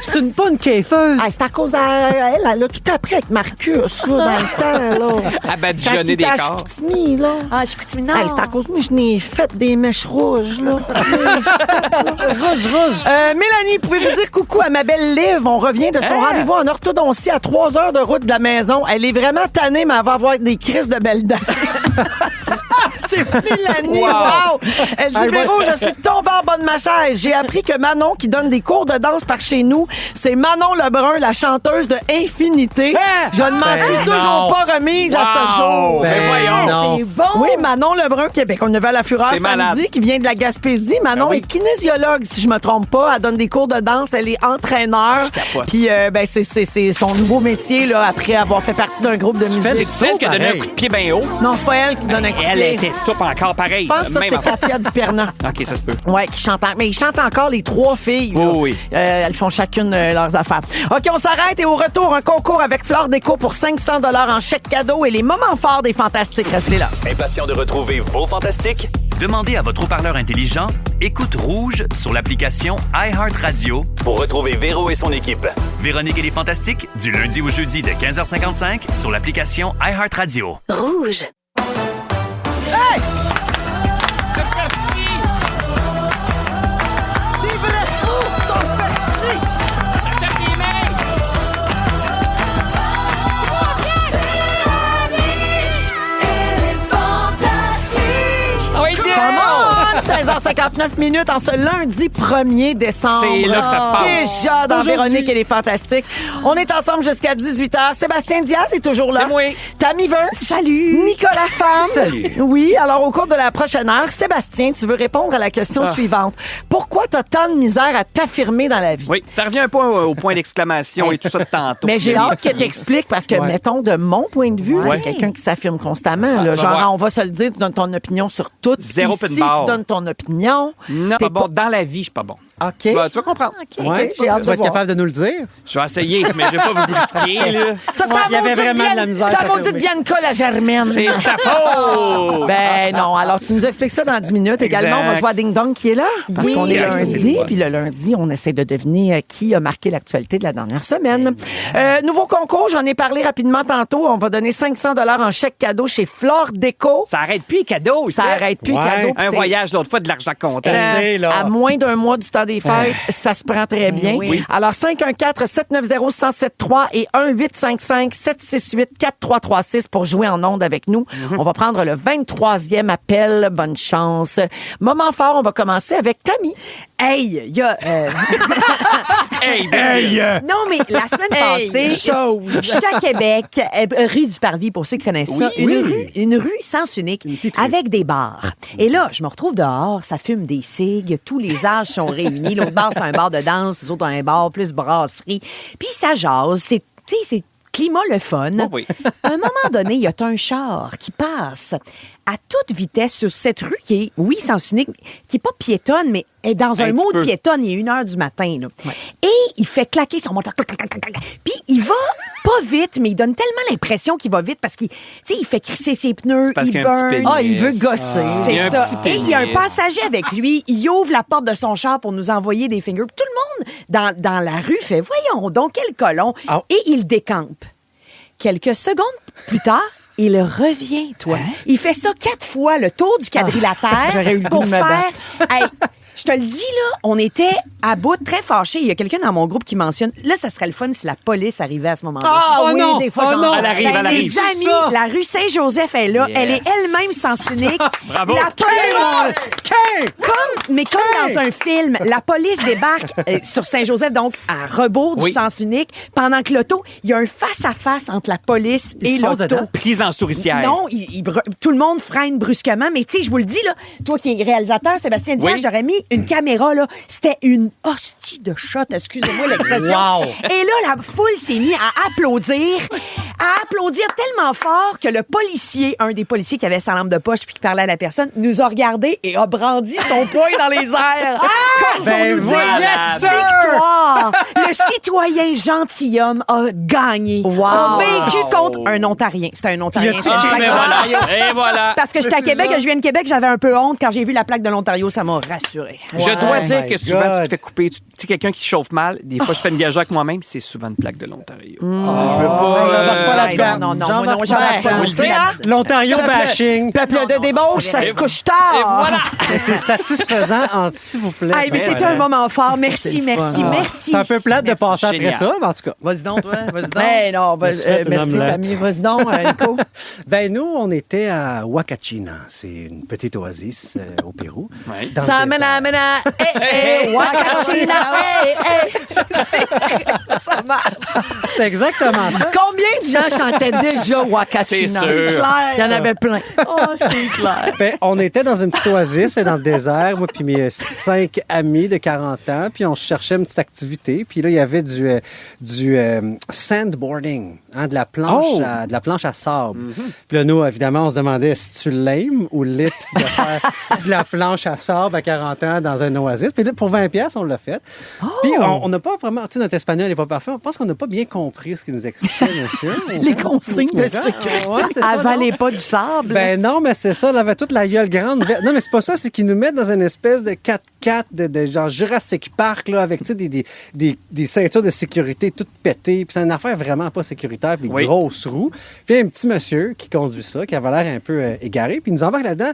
C'est une bonne kéfeuse. Hey, c'est à cause elle a tout appris avec Marcus, là, dans le temps, là. À badigeonner Quand il des était à corps. Chicoutimi, là. Ah, je continue. Non. Hey, c'est à cause de moi, je n'ai fait des mèches rouges, là. Rouge. Mélanie, pouvez-vous dire coucou à ma belle Liv? On revient de son rendez-vous en orthodontie à 3 heures de route de la maison. Elle est vraiment tannée, mais elle va avoir des crises de belles dents. C'est Mélanie, wow! Elle dit, Véro, je suis tombée en bas de ma chaise. J'ai appris que Manon, qui donne des cours de danse par chez nous, c'est Manon Lebrun, la chanteuse de Infinité. Je ne m'en suis toujours pas remise à ce jour. Ben voyons. non. C'est bon. Oui, Manon Lebrun, Québec. On avait la fureur C'est malade. samedi, qui vient de la Gaspésie. Manon Ah oui. est kinésiologue, si je me trompe pas. Elle donne des cours de danse. Elle est entraîneur. capote. Puis, ben, c'est son nouveau métier, là, après avoir fait partie d'un groupe de C'est musique. celle qui a donné un coup de pied bien haut. Non, c'est pas elle qui donne un coup de Elle pied. était soupe encore pareil. Je pense que ça, Même c'est affaire. Katia Diperna. OK, ça se peut. Ouais, qui chante. Mais ils chantent encore les trois filles. là. Oui, oui. Elles font chacune leurs affaires. OK, on s'arrête et au retour, un concours avec Flore Déco pour 500 $ en chèque cadeau et les moments forts des Fantastiques. Restez là. Impatient de retrouver vos Fantastiques? Demandez à votre haut-parleur intelligent Écoute Rouge sur l'application iHeartRadio pour retrouver Véro et son équipe. Véronique et les Fantastiques, du lundi au jeudi de 15h55 sur l'application iHeartRadio. Rouge. Les vrais fous sont partis. Ah oui, Come on! 16h59 minutes en ce lundi 1er décembre. C'est là que ça se passe. Déjà dans Aujourd'hui. Véronique et les Fantastiques. On est ensemble jusqu'à 18h. Sébastien Diaz est toujours là. C'est moi. Tammy Verse. Salut. Nicolas Femme. Salut. Oui, alors au cours de la prochaine heure, Sébastien, tu veux répondre à la question suivante. Pourquoi t'as tant de misère à t'affirmer dans la vie? Oui, ça revient un peu au point d'exclamation et tout ça de tantôt. Mais j'ai hâte que t'expliques parce que, mettons, de mon point de vue, Ouais. t'es quelqu'un qui s'affirme constamment. Là. tu vas Genre, voir. on va se le dire, tu donnes ton opinion sur tout. Zéro Ici, pin bar. tu donnes ton opinion. Non, T'es pas bon. Dans la vie, je suis pas bon. OK. Tu vas comprendre. Ouais, j'ai hâte tu de vas être voir. capable de nous le dire. Je vais essayer, mais je vais pas vous brusquer. là. Ça, Ouais, il y avait vraiment de la misère à Ça s'affirmer. maudite Bianca, la Germaine. C'est sa faute! Ben non, alors tu nous expliques ça dans 10 minutes. Également, on va jouer à Ding Dong qui est là. Parce Oui. qu'on est Ça, c'est lundi. le fun. Puis le lundi, on essaie de deviner qui a marqué l'actualité de la dernière semaine. Nouveau concours, j'en ai parlé rapidement tantôt. On va donner 500 $ en chèque cadeau chez Flore Déco. Ça arrête plus les cadeaux, Ça arrête plus, Ouais. cadeau. puis Un c'est- voyage l'autre fois, de l'argent comptant. C'est là. À moins d'un mois du temps des fêtes, ça se prend très bien. Oui. Alors, 514-790-1073 et 1-855-768-4336 pour jouer en ondes avec nous. On va prendre le 23e appel. Bonne chance. Moment fort, on va commencer avec Tammy. Hey, il y a... Hey, baby. Non, mais la semaine passée, j'étais à Québec, rue du Parvis, pour ceux qui connaissent ça. Une rue sens unique, avec des bars. Et là, je me retrouve dehors, ça fume des cigues, tous les âges sont réunis. L'autre bar, c'est un bar de danse, les autres, un bar plus brasserie. Puis ça jase, tu sais, c'est climat le fun. Oh oui. À un moment donné, il y a un char qui passe à toute vitesse sur cette rue qui est, oui, sens unique, qui est pas piétonne, mais est dans un Un mode petit peu. piétonne. Il est 1h du matin. Là. Et il fait claquer son moteur. Clac, clac, clac, clac, clac. Puis il va pas vite, mais il donne tellement l'impression qu'il va vite parce qu'il, tu sais, il fait crisser ses pneus, C'est parce il qu'il y a un petit burn. pénis. Ah, il veut gosser. C'est Il y a un ça. petit Et il y a un pénis. passager avec lui. Il ouvre la porte de son char pour nous envoyer des fingers. Puis tout le monde dans la rue fait, voyons donc, quel colon. Ah. Et il décampe. Quelques secondes plus tard, il revient, toi. Il fait ça 4 fois, le tour du quadrilatère, J'aurais eu le goût pour de me faire... Hey, je te le dis, là, on était à bout, très fâchés. Il y a quelqu'un dans mon groupe qui mentionne, là, ça serait le fun si la police arrivait à ce moment-là. Ah Oh oui, non! des fois, Oh j'en non! Elle arrive, Ben, elle arrive. les amis, Ça. la rue Saint-Joseph est là. Yes. Elle est elle-même sens unique. Bravo. La police... Hey! Mais comme dans un film, la police débarque sur Saint-Joseph, donc à rebours du Oui. sens unique, pendant que l'auto, il y a un face-à-face entre la police Ils et se foncent l'auto. dedans? Prise en souricière. Non, tout le monde freine brusquement, mais tu sais, je vous le dis, là, toi qui es réalisateur, Sébastien Diaz, Oui. j'aurais mis une caméra, là, c'était une hostie de shot, excusez-moi l'expression. Wow. Et là, la foule s'est mise à applaudir tellement fort que le policier, un des policiers qui avait sa lampe de poche puis qui parlait à la personne, nous a regardé et a brandi son poing dans les airs. Comme pour Ben nous dire, voilà, yes, sir! victoire! Le citoyen gentilhomme a gagné. A vaincu contre un Ontarien. C'était un Ontarien. Y a-tu- C'était une Ah, plaque mais de l'Ontario. voilà. Et voilà. Parce que j'étais à Québec, je viens de Québec, j'avais un peu honte. Quand j'ai vu la plaque de l'Ontario, ça m'a rassuré. Je dois Oh dire my que souvent, God. tu te fais couper. Tu sais, quelqu'un qui chauffe mal, des fois, je fais une gageure avec moi-même, c'est souvent une plaque de l'Ontario. Je veux pas. J'embarque pas là-dedans. non, non, J'embarque moi, non, pas j'embarque pas. là-dedans. On le dit, hein? L'Ontario bashing. Peuple de débauche, ça se couche tard. Et voilà! Mais c'est satisfaisant, s'il vous plaît. Hey, mais c'était un moment fort. Merci, merci, merci. C'est un peu plate de Merci. passer après Génial. ça, mais en tout cas. Vas-y donc, toi. Vas-y donc. Ben non, me suis fait une merci, omelette. Tammy. Vas-y donc, Nico. Ben, nous, on était à Huacachina. C'est une petite oasis au Pérou. Ouais. Dans le Ça désert. amène, Wakachina, Ça marche. C'est exactement ça. Combien de gens chantaient déjà Wakachina? C'est sûr. Il y en avait plein. Oh, c'est clair. Ben, on était dans une petite oasis dans le désert, moi puis mes 5 amis de 40 ans, puis on cherchait une petite activité. Puis là, il y avait du sandboarding, hein, de la planche à sable. Puis là, nous, évidemment, on se demandait si tu l'aimes ou lit de faire de la planche à sable à 40 ans dans un oasis. Puis là, pour 20$, on l'a fait. Puis on n'a pas vraiment, tu sais, notre espagnol n'est pas parfait. On pense qu'on n'a pas bien compris ce qu'il nous expliquait, monsieur. Les consignes de sécurité. Ouais, c'est ça, Avalez non? pas du sable. Ben non, mais c'est ça, elle avait toute la gueule grande. Non, mais c'est pas ça, c'est qu'ils nous mettent dans une espèce de 4x4 de genre Jurassic Park, là, avec, tu sais, des ceintures de sécurité toutes pétées. Puis c'est une affaire vraiment pas sécuritaire, puis des Oui. grosses roues. Puis il y a un petit monsieur qui conduit ça, qui avait l'air un peu égaré, puis il nous embarque là-dedans.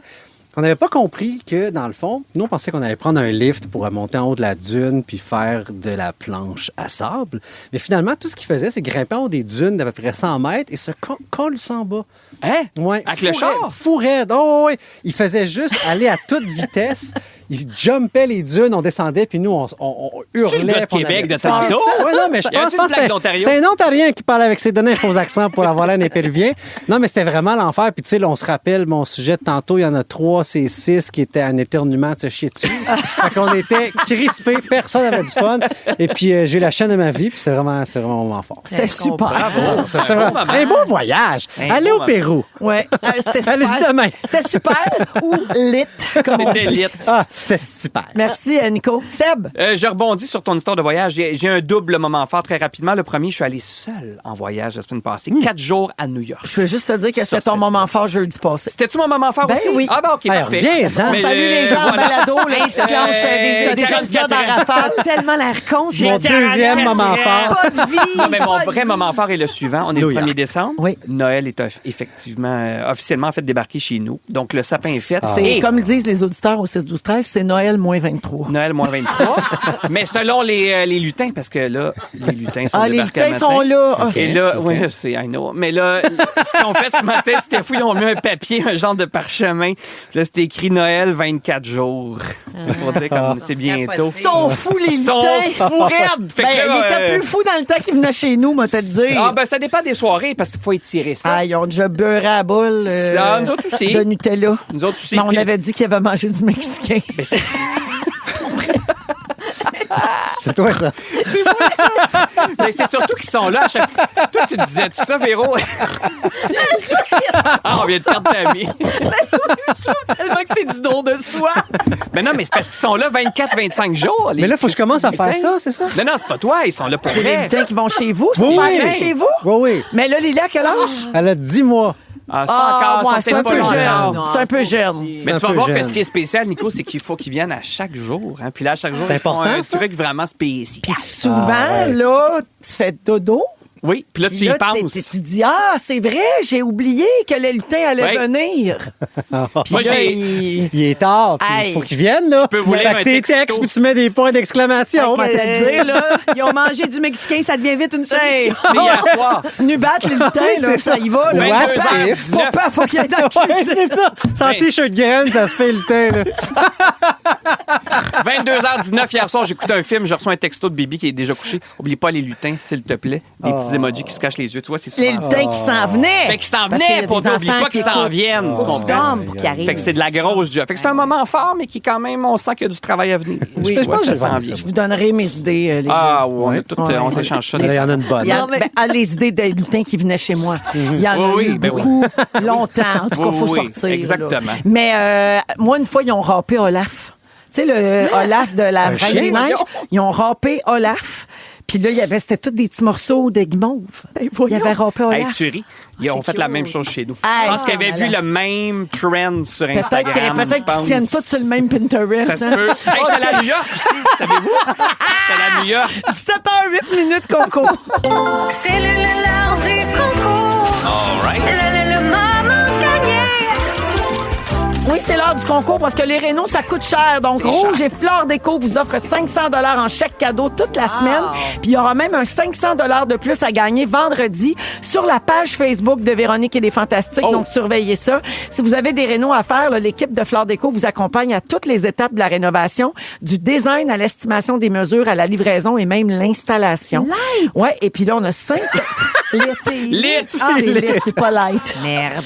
On n'avait pas compris que, dans le fond, nous, on pensait qu'on allait prendre un lift pour monter en haut de la dune puis faire de la planche à sable. Mais finalement, tout ce qu'il faisait, c'est grimper en haut des dunes d'à peu près 100 mètres et se coller sans bas. Hein? Ouais, Avec le char? Fou raide. Oh, oui. Il faisait juste aller à toute vitesse. Il jumpait les dunes, on descendait, puis nous, on hurlait. le gars de puis on Québec avait de peur. tantôt? Ouais, non, mais je Y a-tu pense une que plaque d'Ontario? c'est un Ontarien qui parle avec ses données faux accents pour avoir l'air d'un Péruvien. Non, mais c'était vraiment l'enfer. Puis, tu sais, là, on se rappelle mon sujet de tantôt, il y en a 3, c'est 6 qui étaient un éternuement de se chier dessus. Fait qu'on était crispés, personne n'avait du fun. Et puis, j'ai eu la chaîne de ma vie, puis c'est vraiment un moment fort. C'était super. C'est vraiment maman. un beau voyage. Un Allez beau au moment. Pérou. Ouais. C'était Allez-y super. demain. C'était super ou lit. comme on C'était dit. lit. Ah, c'était super. Merci, Nico. Seb. Je rebondis sur ton histoire de voyage. J'ai un double moment fort très rapidement. Le premier, je suis allé seul en voyage la semaine passée. 4 jours à New York. Je veux juste te dire que Ça, c'était ton c'est- moment fort jeudi passé. C'était-tu mon moment fort Ben aussi? oui. Ah ben OK, Hey, parfait. reviens-en. Mais, Salut les gens en voilà. balado, là, ils se clenchent des épisodes en rafale. Tellement l'air con. J'ai Mon deuxième moment fort. Pas de vie. Non, mais mon pas de vrai vie. moment fort est le suivant. On est le New York. 1er décembre. Oui. Noël est effectivement, officiellement fait débarquer chez nous. Donc, le sapin est fait. C'est Et comme le disent les auditeurs au 6-12-13, c'est Noël moins 23. Noël moins 23. Mais selon les lutins, parce que là, les lutins sont Ah, les débarqués lutins un sont matin. là. Ah, Et là, oui, c'est, I know. Mais là, ce qu'ils ont fait ce matin, c'était fou. Ils ont mis un papier, un genre de parchemin. Là, c'était écrit Noël 24 jours. C'est pour dire comme c'est bientôt. Ils sont fous, les Ils sont lutins. fous raides. Fait Ben, que là, il était plus fou dans le temps qu'il venait chez nous, moi, te le dire. Ah, ben, ça dépend des soirées, parce qu'il faut étirer ça. Ah, ils ont déjà beurré à la boule Ça, nous autres aussi. de Nutella. Nous autres aussi. Mais on Puis- avait dit qu'il avait mangé du Mexicain. C'est toi, ça. Mais c'est surtout qu'ils sont là à chaque fois. Toi, tu te disais tout ça, Véro? On vient de perdre ta vie. Tellement que c'est du don de soi. Mais non, mais c'est parce qu'ils sont là 24-25 jours. Mais là, il faut que je commence à faire ça, c'est ça? Non, c'est pas toi. Ils sont là pour C'est les vrai. lutins qui vont chez vous. Ils Oui, sont pas oui. arrivés chez vous. Oui, oui. Mais là, Lily, à quel âge? Elle a 10 mois. Ah, c'est pas encore. ouais, ça, c'est un pas peu long. jeune. Non, C'est un peu jeune. Mais C'est un tu vas peu voir que jeune. ce qui est spécial, Nico, c'est qu'il faut qu'ils viennent à chaque jour. Hein. Puis là, à chaque jour, C'est ils font important, un ça? truc vraiment spécial. Puis souvent, ouais. là, tu fais dodo. Oui, puis là, Puis tu y là, penses. tu dis, c'est vrai, j'ai oublié que le lutin allait Ouais. venir. Puis Moi, là, j'ai- il- Il est tard, puis Hey. il faut qu'ils viennent, là. peux vous lire Fait que un tes texto. textes, puis tu mets des points d'exclamation. On va te le dire, là. Ils ont mangé du mexicain, ça devient vite une Hey. solution. C'est hier soir. Nubat, le lutin, Oui, là, c'est ça ça. y va. Là. What Papa, if? papa, faut qu'il aille dans la Ouais, cuisine. c'est ça. Sans Ouais. t-shirt graine, ça se fait le temps, là. 22h19 hier soir, j'écoutais un film, je reçois un texto de Bibi qui est déjà couché. Oublie pas les lutins, s'il te plaît. Des petits emojis qui se cachent les yeux. Tu vois, c'est Les souvent lutins qui s'en venaient. Fait qu'ils s'en Parce qu'il y venaient a pour des toi. Oublie enfants pas qu'ils qui s'en écoutent. viennent. Tu Tu comprends? dormes pour qu'il arrive. Fait que c'est de la grosse job. Fait que c'est un moment fort, mais qui quand même, on sent qu'il y a du travail à venir. Oui, Tu je vois, pense que ça je vais s'en aimer vient. Je vous donnerai mes idées, les gars. Ah, ouais, Ouais. on s'échange ça. Là, il y en a une bonne. Il y a les idées des lutins qui venaient chez moi. Il y en a Oui, eu oui, ben beaucoup, longtemps. En tout cas, il faut Oui, oui, sortir. là. exactement. Mais moi, une fois, ils ont râpé Olaf. Tu sais, le Olaf de la Reine chien, des Neiges, voyons. ils ont râpé Olaf. Puis là, c'était tous des petits morceaux de guimauve. Il y avait râpé Hey, Olaf. tu ris. Ils ont fait la même chose chez nous. Hey, Je pense qu'ils avaient ça, vu le même trend sur Peut-être Instagram. qu'ils je pense. tiennent tous sur le même Pinterest. Ça se hein. peut. Hey, je suis allé à New York aussi, savez-vous? Je suis allé à New York. 17h08 minutes, Coco. C'est l'heure du concours. Le moment gagné. Oui, c'est l'heure du concours parce que les rénaux, ça coûte cher. Donc, Rouge et Fleur Déco vous offrent 500 $ en chèque cadeau toute la semaine. Puis, il y aura même un 500 $ de plus à gagner vendredi sur la page Facebook de Véronique et les Fantastiques. Oh. Donc, surveillez ça. Si vous avez des rénaux à faire, là, l'équipe de Fleur Déco vous accompagne à toutes les étapes de la rénovation, du design à l'estimation des mesures, à la livraison et même l'installation. Light! Ouais, et puis là, on a 5... Lit. Ah, c'est lit, c'est pas light. Merde.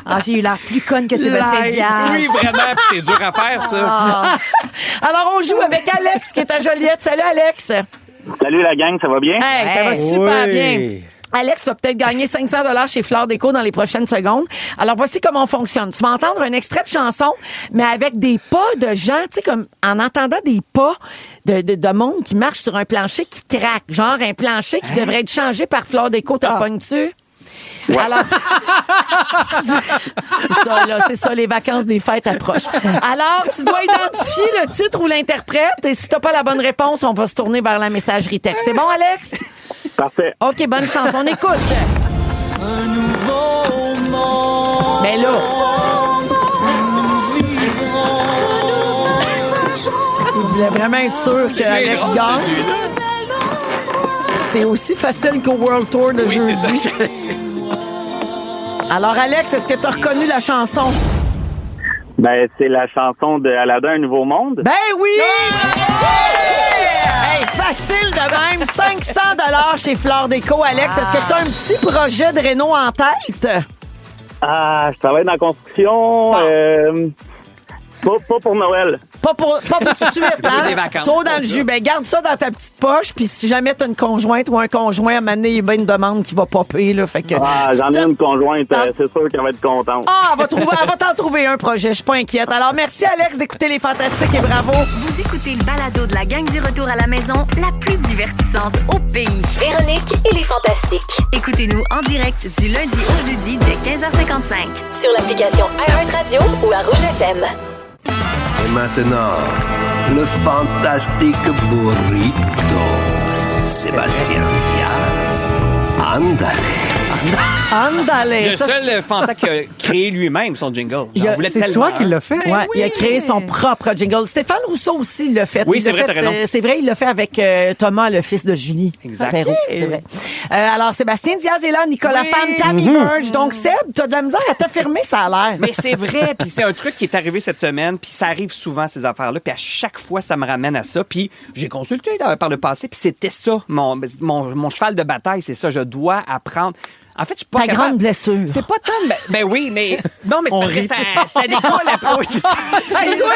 Ah, j'ai eu l'air plus conne que Sébastien Light. Diaz. Oui, vraiment, puis c'est dur à faire, ça. Alors, on joue avec Alex qui est à Joliette. Salut, Alex. Salut la gang, ça va bien? Hey, ça va Hey. super Oui. bien. Alex va peut-être gagner 500 $ chez Fleur Déco dans les prochaines secondes. Alors, voici comment on fonctionne. Tu vas entendre un extrait de chanson, mais avec des pas de gens, tu sais, comme en entendant des pas de monde qui marche sur un plancher qui craque. Genre un plancher qui devrait être changé par Fleur Déco. T'as pognes-tu? Alors, c'est ça, les vacances des fêtes approchent. Alors, tu dois identifier le titre ou l'interprète et si t'as pas la bonne réponse, on va se tourner vers la messagerie texte. C'est bon, Alex? Parfait. OK, bonne chance. On écoute. Mais là, il voulait vraiment être sûr que Alex drôle, gagne. celui-là. C'est aussi facile qu'au World Tour de Oui, c'est ça. jeudi. que j'allais dire. Alors, Alex, est-ce que tu as reconnu la chanson? Ben, c'est la chanson de Aladdin, Un Nouveau Monde. Ben oui! Hey, facile de même. 500 $ chez Fleur Déco. Alex, est-ce que tu as un petit projet de réno en tête? Ah, je travaille dans la construction. Pas pour Noël. Pas pour tout de suite, hein? des vacances. Trop dans le jus. Ben, garde ça dans ta petite poche, puis si jamais t'as une conjointe ou un conjoint, à un moment donné, il y a bien une demande qui va popper, là. Fait que. Ah, j'en ai une conjointe, c'est sûr qu'elle va être contente. Ah, elle va t'en trouver un projet, je suis pas inquiète. Alors, merci, Alex, d'écouter Les Fantastiques et bravo. Vous écoutez le balado de la gang du retour à la maison, la plus divertissante au pays. Véronique et les Fantastiques. Écoutez-nous en direct du lundi au jeudi dès 15h55. Sur l'application iHeartRadio ou à Rouge FM. Et maintenant, le fantastique burrito. Sébastien Diaz. Andale. Le Ça, seul Fanta qui a créé lui-même son jingle. Il y a- J'en voulais C'est tellement toi qui un. l'as fait? Ouais, il a créé son propre jingle. Stéphane Rousseau aussi l'a fait. Oui, Il c'est l'a vrai, fait, t'as raison. c'est vrai, il l'a fait avec Thomas, le fils de Julie. Exact. Perrault, c'est vrai. Alors, Sébastien Diaz est là, Nicolas Fan, Tammy Verge. Donc, Seb, t'as de la misère à t'affirmer, ça a l'air. Mais c'est vrai, puis c'est un truc qui est arrivé cette semaine, puis ça arrive souvent, ces affaires-là, puis à chaque fois, ça me ramène à ça. Puis j'ai consulté par le passé, puis c'était ça, mon cheval de bataille, c'est ça, je dois apprendre. En fait, je suis pas Ta capable. grande blessure. C'est pas tant... Ben oui, mais... Non, mais c'est parce que ça décolle après. Oui, c'est ça. Hey, toi,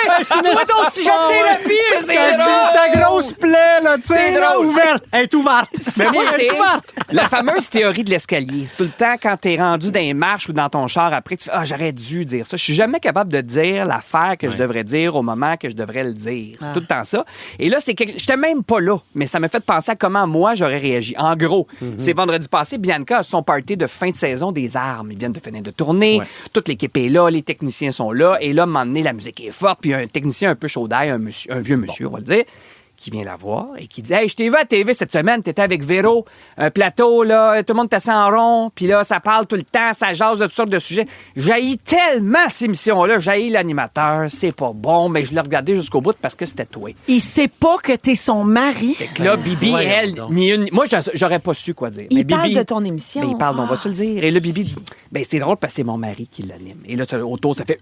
ton sujet de thérapie, C'est drôle. Ta grosse plaie, là, tu sais, C'est drôle. ouverte. Elle est ouverte. Mais moi, Elle c'est est ouverte. la fameuse théorie de l'escalier. C'est tout le temps quand t'es rendu dans les marches ou dans ton char après, tu fais « Ah, j'aurais dû dire ça ». Je suis jamais capable de dire l'affaire que je devrais dire au moment que je devrais le dire. C'est tout le temps ça. Et là, j'étais même pas là, mais ça m'a fait penser à comment moi, j'aurais réagi. En gros, c'est vendredi passé, Bianca a son party de fin de saison des armes. Ils viennent de finir de tourner. Ouais. Toute l'équipe est là, les techniciens sont là. Et là, à un moment donné, la musique est forte. Puis il y a un technicien un peu chaud d'ail, un vieux monsieur, on va le dire, qui vient la voir et qui dit « Hey, je t'ai vu à TV cette semaine, t'étais avec Véro, un plateau, là, tout le monde t'assit en rond, puis là, ça parle tout le temps, ça jase de toutes sortes de sujets. J'haïs tellement cette émission-là, j'haïs l'animateur, c'est pas bon, mais je l'ai regardé jusqu'au bout parce que c'était toi. » Il sait pas que t'es son mari. Fait que là, Bibi, voyons elle, donc. moi, j'aurais pas su quoi dire. Il Mais parle Bibi- de ton émission. Ben, il parle, on va se le dire. Et là, Bibi dit, ben, c'est drôle parce que c'est mon mari qui l'anime. Et là, autour, ça fait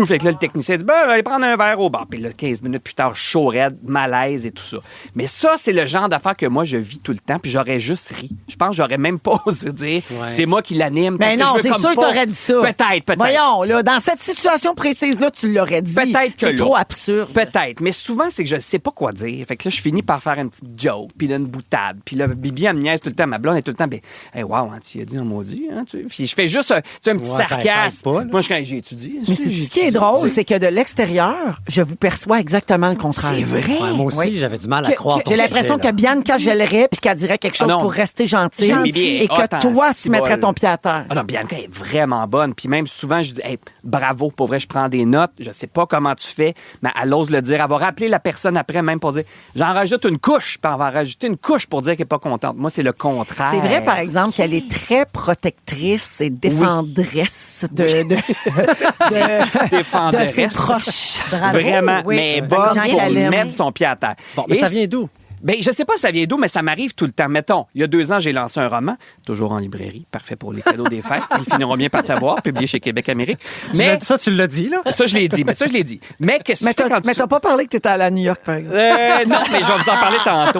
Fait que là, le technicien dit, ben, allez prendre un verre au bar. Puis là, 15 minutes plus tard, chaud, raide, malaise et tout ça. Mais ça, c'est le genre d'affaires que moi, je vis tout le temps. Puis j'aurais juste ri. Je pense que j'aurais même pas osé dire, c'est moi qui l'anime. parce Mais que non, je veux c'est comme sûr que pas- t'aurais dit ça. Peut-être. Voyons, là, dans cette situation précise-là, tu l'aurais dit. Peut-être que C'est là. trop absurde. Peut-être, mais souvent, c'est que je sais pas quoi dire. Fait que là, je finis par faire une petite joke, puis là, une boutade. Puis là, Bibi, elle me niaise tout le temps. Ma blonde est tout le temps, ben, hey, wow, hein, tu as dit un maudit. Hein, puis je fais juste un petit Ouais, ça sarcasme. aide pas, là. Moi, j'ai étudié. Mais c'est ce qui est drôle, c'est que de l'extérieur, je vous perçois exactement le contraire. C'est vrai. Ouais, moi aussi, j'avais du mal à croire. ton J'ai l'impression sujet, que Bianca gèlerait puis qu'elle dirait quelque chose Ah non. pour rester gentille Gentil. Bibi est et que hot en toi, tu cibole. mettrais ton pied à terre. Ah non, Bianca est vraiment bonne. Puis même souvent, je dis, hey, bravo, pour vrai, je prends des notes. Je sais pas comment tu fais, mais elle ose le dire. Elle va rappeler la personne après, même pour dire, j'en rajoute une couche, puis elle va rajouter une couche pour dire qu'elle est pas contente. Moi, c'est le contraire. C'est vrai, par exemple, qu'elle est très protectrice et défendresse de Défendresse. ses proches. Bravo. Vraiment, Oui. mais Des bonne gens pour qu'elle aime. mettre son pied à terre. Bon, mais Et ça vient d'où? Ben, je sais pas ça vient d'où, mais ça m'arrive tout le temps. Mettons, il y a 2 ans, j'ai lancé un roman, toujours en librairie, parfait pour les cadeaux des fêtes. Ils finiront bien par t'avoir, publié chez Québec Amérique. Mais Tu l'as dit, là? ça, je l'ai dit. Mais qu'est-ce que Mais tu fais quand t'as tu... pas parlé que t'étais allé à New York, par exemple. Non, mais je vais vous en parler tantôt.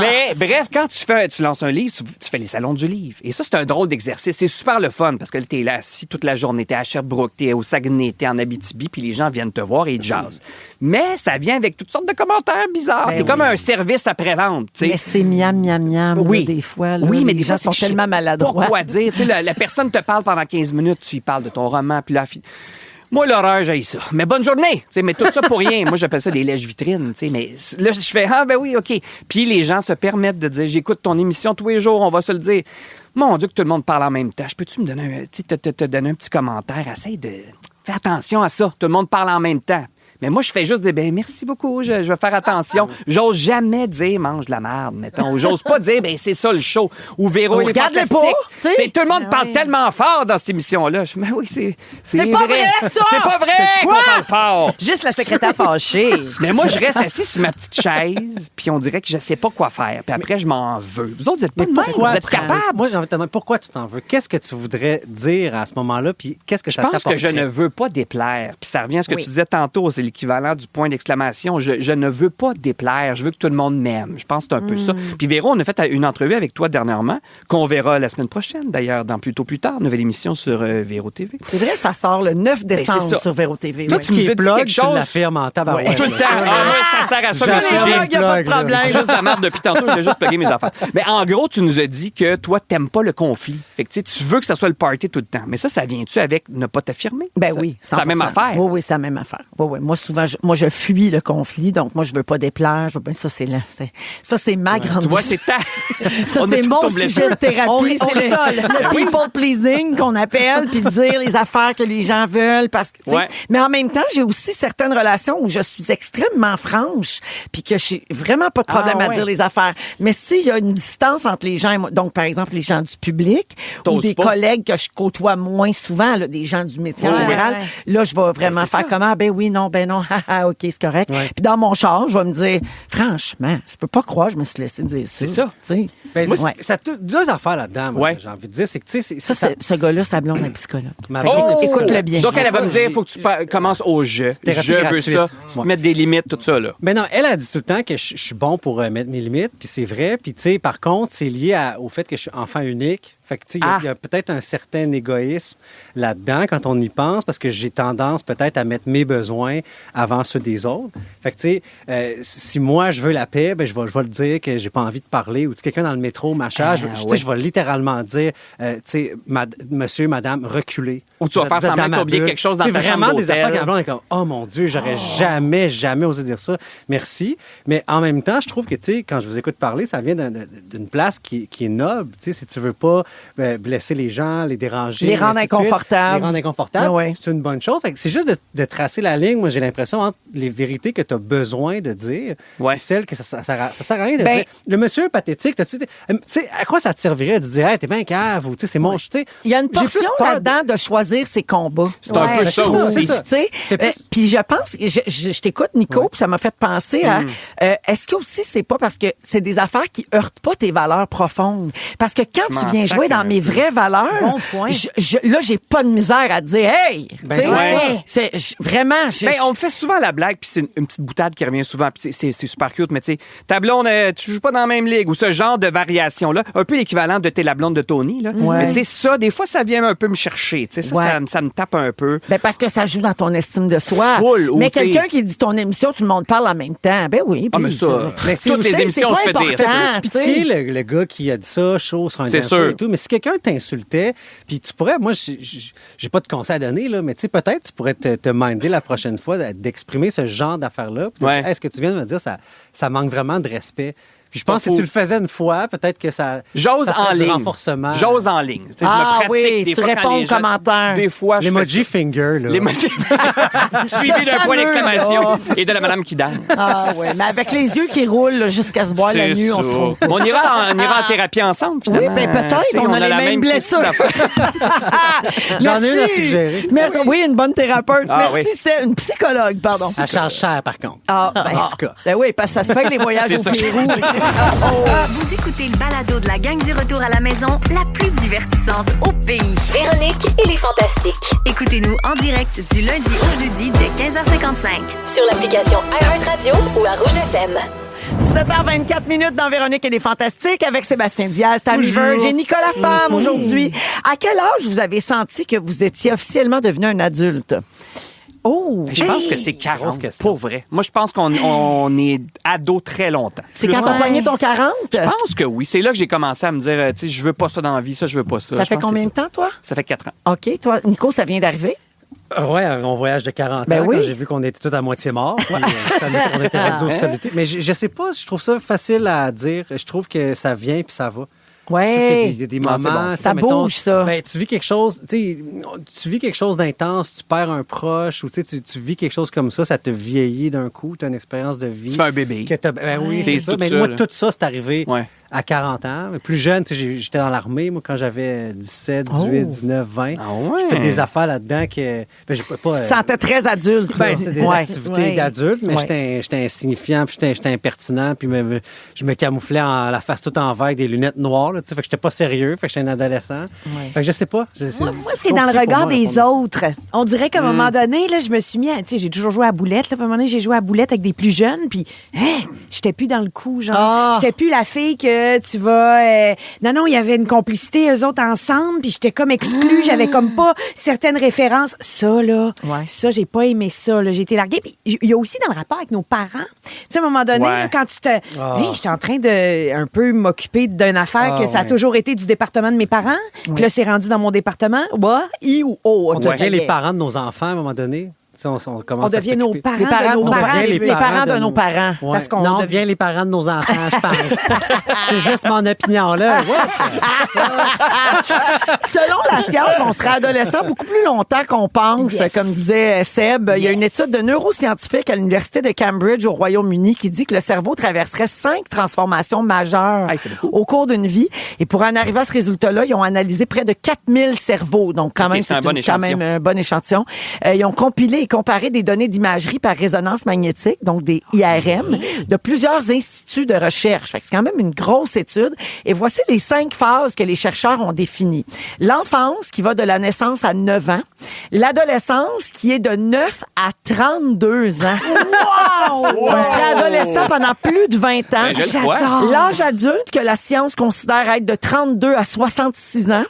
Mais bref, quand tu lances un livre, tu fais les salons du livre. Et ça, c'est un drôle d'exercice. C'est super le fun parce que t'es là assis toute la journée. T'es à Sherbrooke, t'es au Saguenay, t'es en Abitibi, puis les gens viennent te voir et ils te jasent. Mais ça vient avec toutes sortes de commentaires bizarres. T'es comme un service après-vente, tu sais. Mais c'est miam, miam, miam, Oui. là, des fois. Là, Oui, mais les des gens fois, sont je sais tellement maladroits. Pas quoi dire. Tu sais, la personne te parle pendant 15 minutes, tu lui parles de ton roman, puis là, moi, l'horreur, j'ai ça. Mais bonne journée! Tu sais, mais tout ça pour rien. Moi, j'appelle ça des lèches-vitrines. Tu sais, mais là, je fais, ah, ben oui, OK. Puis les gens se permettent de dire, j'écoute ton émission tous les jours, on va se le dire. Mon Dieu, que tout le monde parle en même temps. Peux-tu me donner te donner un petit commentaire? Essaye de... Fais attention à ça. Tout le monde parle en même temps. Mais moi, je fais juste dire, ben merci beaucoup, je vais faire attention. J'ose jamais dire, mange de la merde, mettons. Ou j'ose pas dire, ben c'est ça le show. Ou Véro, il est regarde-les fantastique. pas, tu sais. C'est tout le monde Ben parle oui. tellement fort dans cette émission-là. Je dis, ben oui, c'est pas vrai, ça! C'est pas vrai qu'on parle fort. Juste la secrétaire fâchée. Mais moi, je reste assis sur ma petite chaise, puis on dirait que je sais pas quoi faire. Puis après, je m'en veux. Vous autres, vous êtes pas de même. Vous êtes capables. Moi, j'ai envie de te demander pourquoi tu t'en veux. Qu'est-ce que tu voudrais dire à ce moment-là? Puis qu'est-ce que Je ça pense que je t'apporterait? ne veux pas déplaire. Puis ça revient à ce que tu disais tantôt, c'est l'équivalent du point d'exclamation. Je ne veux pas déplaire. Je veux que tout le monde m'aime. Je pense que c'est un peu ça. Puis Véro, on a fait une entrevue avec toi dernièrement, qu'on verra la semaine prochaine, d'ailleurs, dans Plutôt plus tard, nouvelle émission sur Véro TV. C'est vrai, ça sort le 9 c'est décembre ça. sur Véro TV. Toi, oui. tu nous as dit plug, quelque tu chose. l'affirmes en tabarouette. Tout le temps. Ah, moi, ça sert à ça. J'affirme mais le j'ai- y a pas de plug, là. problème. juste la merde depuis tantôt, je vais juste plugger mes affaires. Mais en gros, tu nous as dit que toi, t'aimes pas le conflit. Fait que tu sais, tu veux que ça soit le party tout le temps. Mais ça vient-tu avec ne pas t'affirmer? Ben Ça- oui. C'est la même 100%. affaire. Oui, oui, c'est la même affaire. Oui, oui. Moi, souvent, je fuis le conflit, donc moi, je veux pas déplaire. Ben, ça, c'est ma grande... Tu vois, c'est ta. Ça, On a c'est tout mon ton blessure. sujet de thérapie. C'est le people pleasing qu'on appelle, puis dire les affaires que les gens veulent. Parce que, tu sais. Ouais. Mais en même temps, j'ai aussi certaines relations où je suis extrêmement franche, puis que j'ai vraiment pas de problème à ouais. dire les affaires. Mais s'il y a une distance entre les gens, et moi, donc par exemple les gens du public ou T'oses des pas. collègues que je côtoie moins souvent, là, des gens du métier en Ouais, général, ouais. là, je vais vraiment Ben, c'est faire ça. comment? Ben oui, non, haha, OK, c'est correct. Ouais. Puis dans mon char, je vais me dire, franchement, je peux pas croire que je me suis laissé dire ça. C'est ça. Tu sais. Ben, Ouais. ça a deux affaires là-dedans, moi, Ouais. j'ai envie de dire. C'est que, tu sais, Ça, ce gars-là, sa blonde est psychologue. Ma Fait que blonde est écoute-le bien. Donc, elle va me dire, il faut que tu commences au jeu. thérapie Je veux gratuite. ça. Tu Ouais. te mets des limites, tout ça, là. Mais non, elle a dit tout le temps que je suis bon pour mettre mes limites, puis c'est vrai. Puis, tu sais, par contre, c'est lié au fait que je suis enfant unique. Fait que, tu sais, il y a peut-être un certain égoïsme là-dedans quand on y pense, parce que j'ai tendance peut-être à mettre mes besoins avant ceux des autres. Fait que, tu sais, si moi, je veux la paix, ben, je vais le dire que j'ai pas envie de parler. Ou, tu sais, quelqu'un dans le métro, machin, tu sais, je vais littéralement dire, tu sais, monsieur, madame, reculez. Ou tu vas faire semblant que t'as oublié quelque chose dans ta chambre vraiment des d'hôtel. affaires qui on est comme, oh mon Dieu, j'aurais jamais osé dire ça. Merci. Mais en même temps, je trouve que, tu sais, quand je vous écoute parler, ça vient d'une place qui est noble. Tu sais, si tu veux pas blesser les gens, les déranger. Les rendre inconfortables. Les rendre inconfortables. Ouais. C'est une bonne chose. Fait que c'est juste de tracer la ligne, moi, j'ai l'impression, entre les vérités que tu as besoin de dire et celles que ça sert à rien de dire. Le monsieur pathétique, tu sais, à quoi ça te servirait de dire, hey, t'es bien cave ou, tu sais, c'est mon. Tu sais, il y a une portion là-dedans de choisir ses combats. C'est un peu ça. C'est ça. Puis je pense, je t'écoute, Nico, puis ça m'a fait penser à, est-ce que aussi c'est pas parce que c'est des affaires qui heurtent pas tes valeurs profondes? Parce que quand tu viens jouer dans mes vraies valeurs, là, j'ai pas de misère à te dire, hey, vraiment. On me fait souvent la blague, puis c'est une petite boutade qui revient souvent, puis c'est super cute, mais tu sais, ta blonde, tu joues pas dans la même ligue, ou ce genre de variation-là, un peu l'équivalent de t'es la blonde de Tony, là. Mais tu sais, ça, des fois, ça vient un peu me chercher, tu sais, ça me tape un peu. Ben parce que ça joue dans ton estime de soi. Mais quelqu'un qui dit ton émission, tout le monde parle en même temps. Ben oui. Ah, mais ça, toutes les émissions, je fais dire ça. C'est pitié, le gars qui a dit ça, chaud sur un sûr. Et tout. Mais si quelqu'un t'insultait, puis tu pourrais, moi, j'ai pas de conseil à donner, là, mais tu sais, peut-être tu pourrais te minder la prochaine fois d'exprimer ce genre d'affaires-là. Est-ce que tu viens de me dire, ça manque vraiment de respect? Puis je pense que si tu le faisais une fois, peut-être que ça J'ose fait en du ligne. renforcement. J'ose en ligne. Je me pratique des tu fois quand réponds les aux gens- commentaires. Des fois, je L'emoji finger, là. L'emoji suivi d'un point d'exclamation et de la madame qui danse. Ah oui, mais avec les yeux qui roulent là, jusqu'à se voir la C'est nuit, on se ça. trouve. On ira en thérapie ensemble, Oui, finalement. ben peut-être, Tu sais, on a les la mêmes blessures. J'en ai une à Merci. suggérer. Merci. Oui, une bonne thérapeute. Ah, Merci, oui. c'est une psychologue, pardon. Elle charge cher, par contre. Ah, En tout cas. ben oui, parce que ça se paye les voyages C'est au ça. Pérou. Vous écoutez le balado de la gang du retour à la maison, la plus divertissante au pays. Véronique et les Fantastiques. Écoutez-nous en direct du lundi au jeudi dès 15h55. Sur l'application iHeartRadio ou à Rouge FM. 7h24 dans Véronique et les Fantastiques avec Sébastien Diaz, Tammy Verge et Nicolas Femme aujourd'hui. À quel âge vous avez senti que vous étiez officiellement devenu un adulte? Oh! Je pense que c'est 40, pour vrai. Moi, je pense qu'on est ado très longtemps. C'est Plus quand on pognait ton 40? Je pense que oui. C'est là que j'ai commencé à me dire, tu sais, je veux pas ça dans la vie, ça, je veux pas ça. Ça Je fait pense que combien de c'est temps, toi? Ça fait 4 ans. OK. Toi, Nico, ça vient d'arriver? Ouais, mon voyage de 40 Ben ans, oui. quand j'ai vu qu'on était tous à moitié morts. Puis, on était rendus aux solutés. Mais je sais pas, je trouve ça facile à dire. Je trouve que ça vient puis ça va. Je trouve Ouais. qu'il y a des Non, c'est moments. bon, tu sais, ça mettons, bouge, ça. Ben, tu vis quelque chose, tu vis quelque chose d'intense, tu perds un proche, ou tu vis quelque chose comme ça te vieillit d'un coup, tu as une expérience de vie. Tu fais un bébé. Ben oui, T'es c'est ça. toute Mais seule, moi, là. tout ça, c'est arrivé Ouais. à 40 ans. Mais plus jeune, tu sais, j'étais dans l'armée, moi, quand j'avais 17, 18, 19, 20. Ah ouais? Je fais des affaires là-dedans que. Ben, j'ai pas. Tu te sentais très adulte. Ben, c'était des Ouais. activités Ouais. d'adultes, mais Ouais. j'étais insignifiant, puis j'étais impertinent, puis je me camouflais en la face toute en vert avec des lunettes noires, là, tu sais, fait que j'étais pas sérieux, fait que j'étais un adolescent. Fait que je sais pas. Moi, c'est dans le regard des autres. On dirait qu'à un moment donné, là, je me suis mis à. Tu sais, j'ai toujours joué à boulette. Là, puis à un moment donné, j'ai joué à boulette avec des plus jeunes. Puis, j'étais plus dans le coup, genre. Ah. J'étais plus la fille que tu vas. Non, il y avait une complicité, eux autres ensemble. Puis j'étais comme exclue. J'avais comme pas certaines références. Ça, là. Ouais. Ça, j'ai pas aimé ça. Là. J'ai été larguée. Puis il y a aussi dans le rapport avec nos parents. Tu sais, à un moment donné, Ouais. là, quand tu te. Hey, j'étais en train de un peu m'occuper d'une affaire que ça a ouais. toujours été du département de mes parents. Puis là, c'est rendu dans mon département. I ou O. On OK, ça devient y les est. parents de nos enfants à un moment donné. Tu sais, on commence On devient à nos s'occuper. parents, Les parents de nos parents. devient je veux les parents de nos parents. Ouais. Parce qu'on non, on devient- devient les parents de nos enfants, je pense. C'est juste mon opinion, là. Selon la science, on serait adolescent beaucoup plus longtemps qu'on pense, Yes. comme disait Seb. Il y a une étude de neuroscientifique à l'Université de Cambridge au Royaume-Uni qui dit que le cerveau traverserait 5 transformations majeures Hey, c'est beaucoup. au cours d'une vie. Et pour en arriver à ce résultat-là, ils ont analysé près de 4000 cerveaux. Donc, quand Ok, même, c'est un bon quand échantillon. même un bon échantillon. Ils ont compilé et comparer des données d'imagerie par résonance magnétique, donc des IRM, de plusieurs instituts de recherche. Fait que c'est quand même une grosse étude. Et voici les 5 phases que les chercheurs ont définies. L'enfance, qui va de la naissance à 9 ans. L'adolescence, qui est de 9 à 32 ans. Wow! On serait adolescent pendant plus de 20 ans. Ben, je le vois. L'âge adulte, que la science considère être de 32 à 66 ans.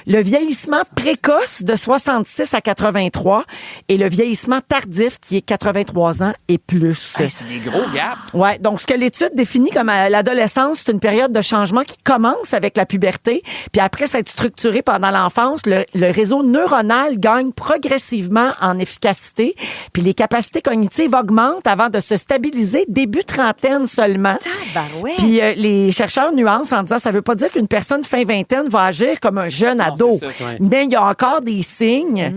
Le vieillissement précoce de 66 à 83 et le vieillissement tardif qui est 83 ans et plus. Hey, c'est des gros gaps. Ouais, donc ce que l'étude définit comme l'adolescence, c'est une période de changement qui commence avec la puberté, puis après s'être structuré pendant l'enfance, le réseau neuronal gagne progressivement en efficacité, puis les capacités cognitives augmentent avant de se stabiliser début trentaine seulement. Tabarouette. Puis les chercheurs nuancent en disant ça veut pas dire qu'une personne fin vingtaine va agir comme un jeune ado, c'est ça, ouais. mais il y a encore des signes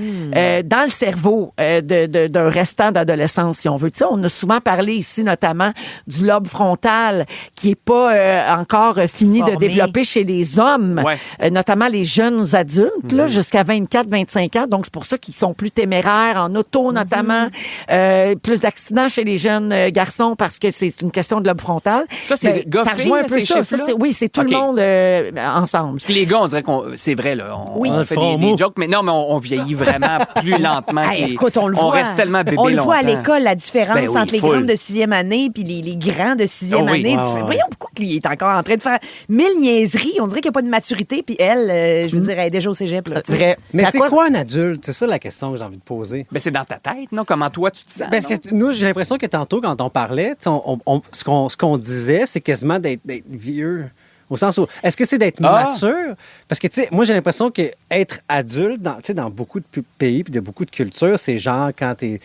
dans le cerveau d'un restant d'adolescence, si on veut. Tu sais, on a souvent parlé ici notamment du lobe frontal qui est pas encore fini Formé. de développer chez les hommes, Ouais. notamment les jeunes adultes, là, jusqu'à 24-25 ans. Donc, c'est pour ça qu'ils sont plus téméraires en auto, notamment. Plus d'accidents chez les jeunes garçons parce que c'est une question de lobe frontal. Ça, c'est Ben, gars, ça rejoint un filles, peu ces ça. chiffres-là? Oui, c'est tout OK. le monde ensemble. Puis les gars, on dirait qu'on. C'est vrai, là. On fait front des mou. jokes, mais non, mais on vieillit vraiment plus lentement. Hey, que- écoute, on le voit. On reste tellement bébé On le voit à longtemps. l'école, la différence Ben oui, entre les full. grandes de 6e année puis les grands de 6e Oh oui. année. Ouais, Tu fais, ouais. voyons, pourquoi lui, il est encore en train de faire 1000 niaiseries. On dirait qu'il n'y a pas de maturité. Puis elle, je veux dire, elle est déjà au cégep. Là, tu sais. Vrai. Mais À c'est quoi un adulte? C'est ça la question que j'ai envie de poser. Ben, c'est dans ta tête, non? Comment toi, tu te sens? Parce que non? nous, j'ai l'impression que tantôt, quand on parlait, tu sais, ce qu'on disait, c'est quasiment d'être vieux. Au sens où, est-ce que c'est d'être mature? Parce que, tu sais, moi, j'ai l'impression qu'être adulte, dans beaucoup de pays puis de beaucoup de cultures, c'est genre quand tu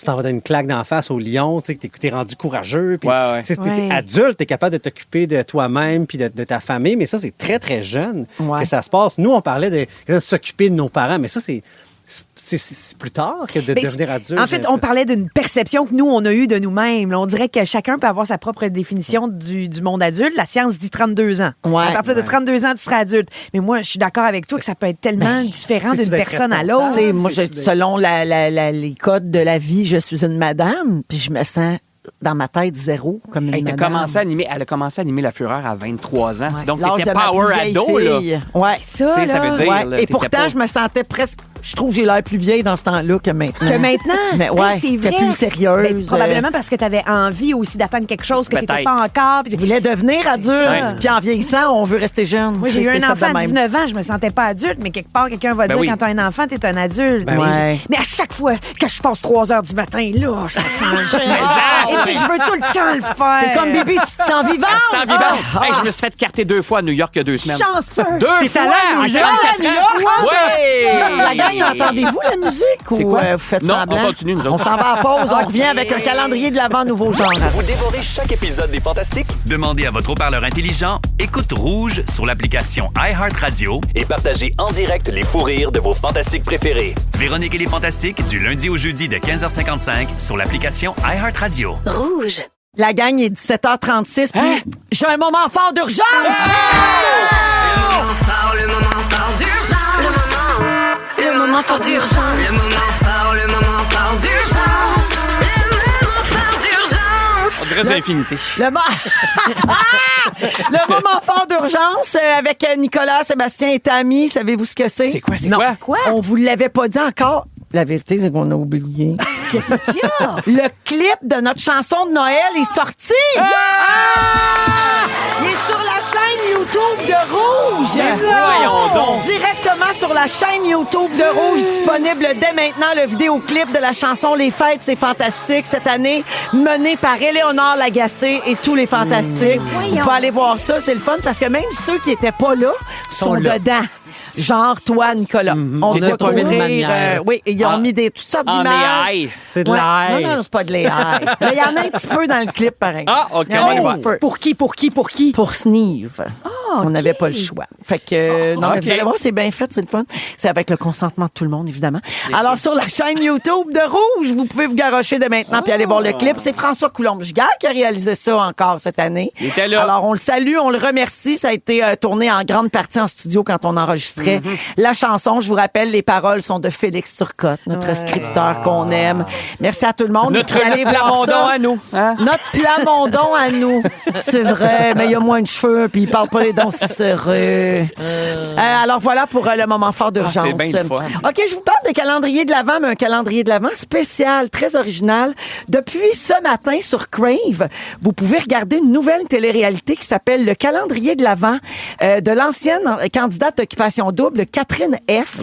t'en vas donner une claque d'en face au lion, tu sais, que t'es rendu courageux. Puis, Ouais. tu sais, si t'es Ouais. adulte, t'es capable de t'occuper de toi-même puis de ta famille. Mais ça, c'est très, très jeune Ouais. que ça se passe. Nous, on parlait de s'occuper de nos parents, mais ça, c'est plus tard que de Mais devenir adulte. En fait, on parlait d'une perception que nous, on a eue de nous-mêmes. Là, on dirait que chacun peut avoir sa propre définition du monde adulte. La science dit 32 ans. Ouais. À partir de 32 ans, tu seras adulte. Mais moi, je suis d'accord avec toi que ça peut être tellement différent c'est-tu d'une d'être personne à responsable? l'autre. Tu sais, moi, c'est-tu selon les codes de la vie, je suis une madame, puis je me sens dans ma tête zéro comme une Hey, madame. elle a commencé à animer La Fureur à 23 ans. Donc, L'âge c'était de ma power plus vieille ado, là. fille. Ouais. Ça, Tu sais, ça là. veut dire, Ouais. là, Et t'étais pourtant, pas- je me sentais presque. Je trouve que j'ai l'air plus vieille dans ce temps-là que maintenant. Que maintenant, Mais ouais, c'est vrai. que plus sérieuse. Mais probablement parce que tu avais envie aussi d'attendre quelque chose que tu n'étais Peut-être. pas encore. Puis Je voulais devenir adulte. ça. Puis en vieillissant, on veut rester jeune. moi, j'ai eu C'est un fait enfant de à même. 19 ans, je me sentais pas adulte, mais quelque part, quelqu'un va Ben dire oui. quand tu as un enfant, tu es un adulte. Ben ouais. Mais à chaque fois que je passe 3 heures du matin, là, je me sens jeune. ça, Et puis, je veux tout le temps le faire. T'es comme Bibi, tu te sens vivant. Sans vivant. Hey, je me suis fait carter 2 fois à New York il y a 2 semaines. Chanceux. 2 T'es fois allé à en New York, 44 à New ans. York? Ouais! La gang, entendez-vous la musique C'est ou quoi? vous faites Non, semblant? on continue, nous autres. On s'en va à pause, on revient avec un calendrier de l'avant nouveau genre. Vous dévorez chaque épisode des Fantastiques? Demandez à votre haut-parleur intelligent, écoute Rouge sur l'application iHeartRadio et partagez en direct les fous rires de vos Fantastiques préférés. Véronique et les Fantastiques, du lundi au jeudi de 15h55 sur l'application iHeartRadio. Rouge. La gang est 17h36, puis j'ai un moment fort d'urgence! Le moment fort, le moment fort d'urgence. Le moment fort d'urgence. Le moment fort, le moment fort d'urgence. Le moment fort d'urgence. On dirait de l'infinité. Le moment fort d'urgence avec Nicolas, Sébastien et Tammy. Savez-vous ce que c'est? C'est quoi, c'est Non. quoi? On vous l'avait pas dit encore. La vérité, c'est qu'on a oublié. Qu'est-ce qu'il y a? Le clip de notre chanson de Noël est sorti! Il est sur la chaîne YouTube de Rouge! voyons donc. Directement sur la chaîne YouTube de Rouge, disponible dès maintenant, le vidéoclip de la chanson Les Fêtes, c'est fantastique, cette année, mené par Éléonore Lagacé et tous les Fantastiques. Vous pouvez aller voir ça, c'est le fun, parce que même ceux qui étaient pas là sont dedans. Genre toi, Nicolas. On On a va trouvé une couvrir, manière. oui, ils ont En- mis toutes sortes En d'images. AI. C'est de Ouais. l'air. Non, c'est pas de l'AI. Mais il y en a un petit peu dans le clip, par exemple. Ah, OK, Il y en a on y un va. petit peu. Pour qui? Pour Sneeve. On n'avait pas le choix. Fait que, non, mais OK. vous allez voir, c'est bien fait, c'est le fun. C'est avec le consentement de tout le monde, évidemment. Alors, sur la chaîne YouTube de Rouge, vous pouvez vous garrocher dès maintenant puis aller voir le clip. C'est François Coulombe-Giguère qui a réalisé ça encore cette année. Il était là. Alors, on le salue, on le remercie. Ça a été tourné en grande partie en studio quand on enregistrait extrait. La chanson, je vous rappelle, les paroles sont de Félix Turcotte, notre scripteur qu'on aime. Merci à tout le monde. Notre Vous allez voir Plamondon ça. à nous. Hein? Notre Plamondon à nous. C'est vrai, mais il y a moins de cheveux, puis il parle pas les dents si serrés. Alors voilà pour le moment fort d'urgence. c'est bien le fun. OK, je vous parle de calendrier de l'Avent, mais un calendrier de l'Avent spécial, très original. Depuis ce matin sur Crave, vous pouvez regarder une nouvelle télé-réalité qui s'appelle Le calendrier de l'Avent de l'ancienne candidate d'Occupation Double, Catherine F.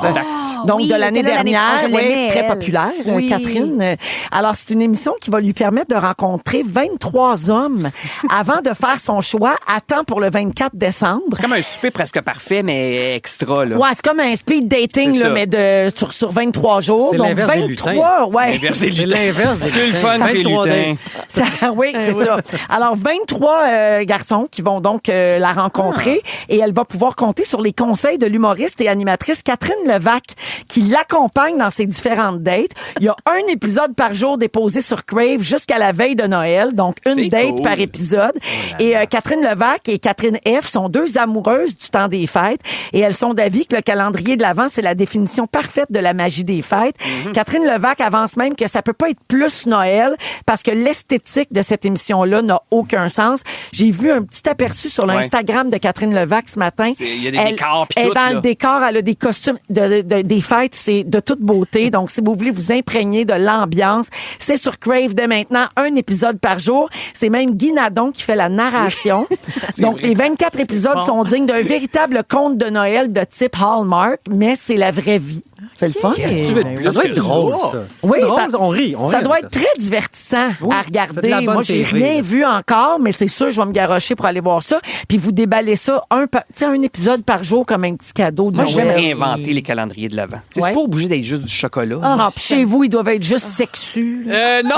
Donc, oui, de l'année elle était là l'année- dernière. je l'aimais, Très elle. populaire, Oui. Catherine. Alors, c'est une émission qui va lui permettre de rencontrer 23 hommes avant de faire son choix à temps pour le 24 décembre. C'est comme un souper presque parfait, mais extra, là. Ouais, c'est comme un speed dating, C'est là, ça. mais sur 23 jours. C'est Donc, l'inverse des 23, ouais. L'inverse des C'est lutins. l'inverse des C'est le fun des 23 lutins. Ça, oui, c'est ça. Alors, 23 garçons qui vont donc la rencontrer et elle va pouvoir compter sur les conseils de l'humoriste et animatrice Catherine Levac qui l'accompagne dans ses différentes dates. Il y a un épisode par jour déposé sur Crave jusqu'à la veille de Noël, donc une C'est date cool. par épisode. Et Catherine Levac et Catherine F sont deux amoureuses du temps des fêtes et elles sont d'avis que le calendrier de l'Avent, c'est la définition parfaite de la magie des fêtes. Catherine Levac avance même que ça peut pas être plus Noël parce que l'esthétique de cette émission-là n'a aucun sens. J'ai vu un petit aperçu sur l'Instagram de Catherine Levac ce matin. Il y a des décors pis elle est tout, dans là. le décor, elle a des costumes des fêtes, c'est de toute beauté. Donc, si vous voulez vous imprégner de l'ambiance, c'est sur Crave dès maintenant, un épisode par jour. C'est même Guy Nadon qui fait la narration. Donc, les 24 épisodes sont dignes d'un véritable conte de Noël de type Hallmark, mais c'est la vraie vie. C'est le fun. Qu'est-ce que tu veux de plus Ça doit que être drôle, ça? ça. Oui, C'est drôle, ça- on rit. Ça doit être très divertissant Oui, à c'est de regarder. la bonne Moi, j'ai TV, rien là. vu encore, mais c'est sûr, je vais me garrocher pour aller voir ça. Puis vous déballez ça un épisode par jour comme un petit cadeau de Moi, Noël. j'aime réinventer les calendriers de l'Avent. C'est Ouais. pas obligé d'être juste du chocolat. Ah, puis chez vous, ils doivent être juste sexus. Non!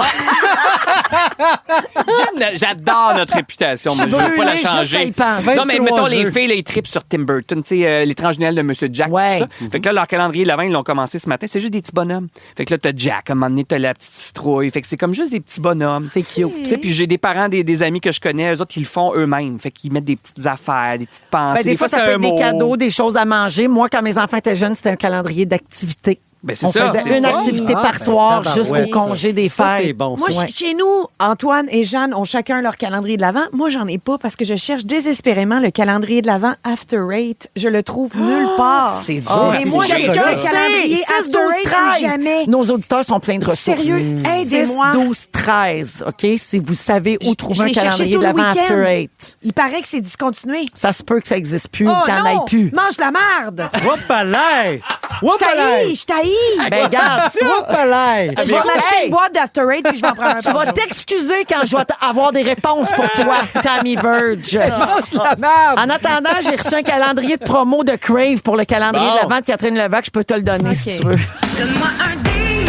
J'adore notre réputation, mais je veux pas la Brûlé juste à changer. y penser. Non, mais 23 mettons, les œufs. filles, là, ils trippent sur Tim Burton, tu sais, l'étrange Noël de Monsieur Jack, Ouais. tout ça. Fait que là, leur calendrier de l'Avent, ils l'ont commencé ce matin. C'est juste des petits bonhommes. Fait que là, t'as Jack, à un moment donné, t'as la petite citrouille. Fait que c'est comme juste des petits bonhommes. C'est cute. Tu sais, puis j'ai des parents, des amis que je connais, eux autres, ils le font eux-mêmes. Fait qu'ils mettent des petites affaires, des petites pensées. Ben, des fois, ça c'est peut un être des mot. cadeaux, des choses à manger. Moi, quand mes enfants étaient jeunes, c'était un calendrier d'activités. Ben, c'est On ça, faisait c'est une fun. activité Ah, par ben, soir tabarouette, jusqu'au ça. congé des Ça, fêtes. c'est bon. Moi, ça. chez nous, Antoine et Jeanne ont chacun leur calendrier de l'Avent. Moi, j'en ai pas parce que je cherche désespérément le calendrier de l'Avent After Eight. Je le trouve nulle part. C'est dur. Ah, mais c'est moi, dur. j'ai un calendrier 6, After 12, Eight, 13. jamais. Nos auditeurs sont pleins de ressources. Sérieux, aidez-moi. 6, 12, 13. OK? Si vous savez où Je trouver un l'ai cherché calendrier tout de le l'Avent week-end. After 8. Il paraît que c'est discontinué. Ça se peut que ça n'existe plus ou Oh qu'il n'y en non! ait plus. Mange la merde! Whoop-a-lay! Je Whoop-a-lay! t'haïs! Ben, regarde, Whoop-a-lay! Je vais m'acheter Hey! une boîte d'After Eight puis je vais en prendre un tu par vas jour. t'excuser quand je vais avoir des réponses pour toi, Tammy Verge. La merde! En attendant, j'ai reçu un calendrier de promo de Crave pour le calendrier Bon. de l'Avent de Catherine Levac. Je peux te le donner si tu veux. Donne-moi un ding,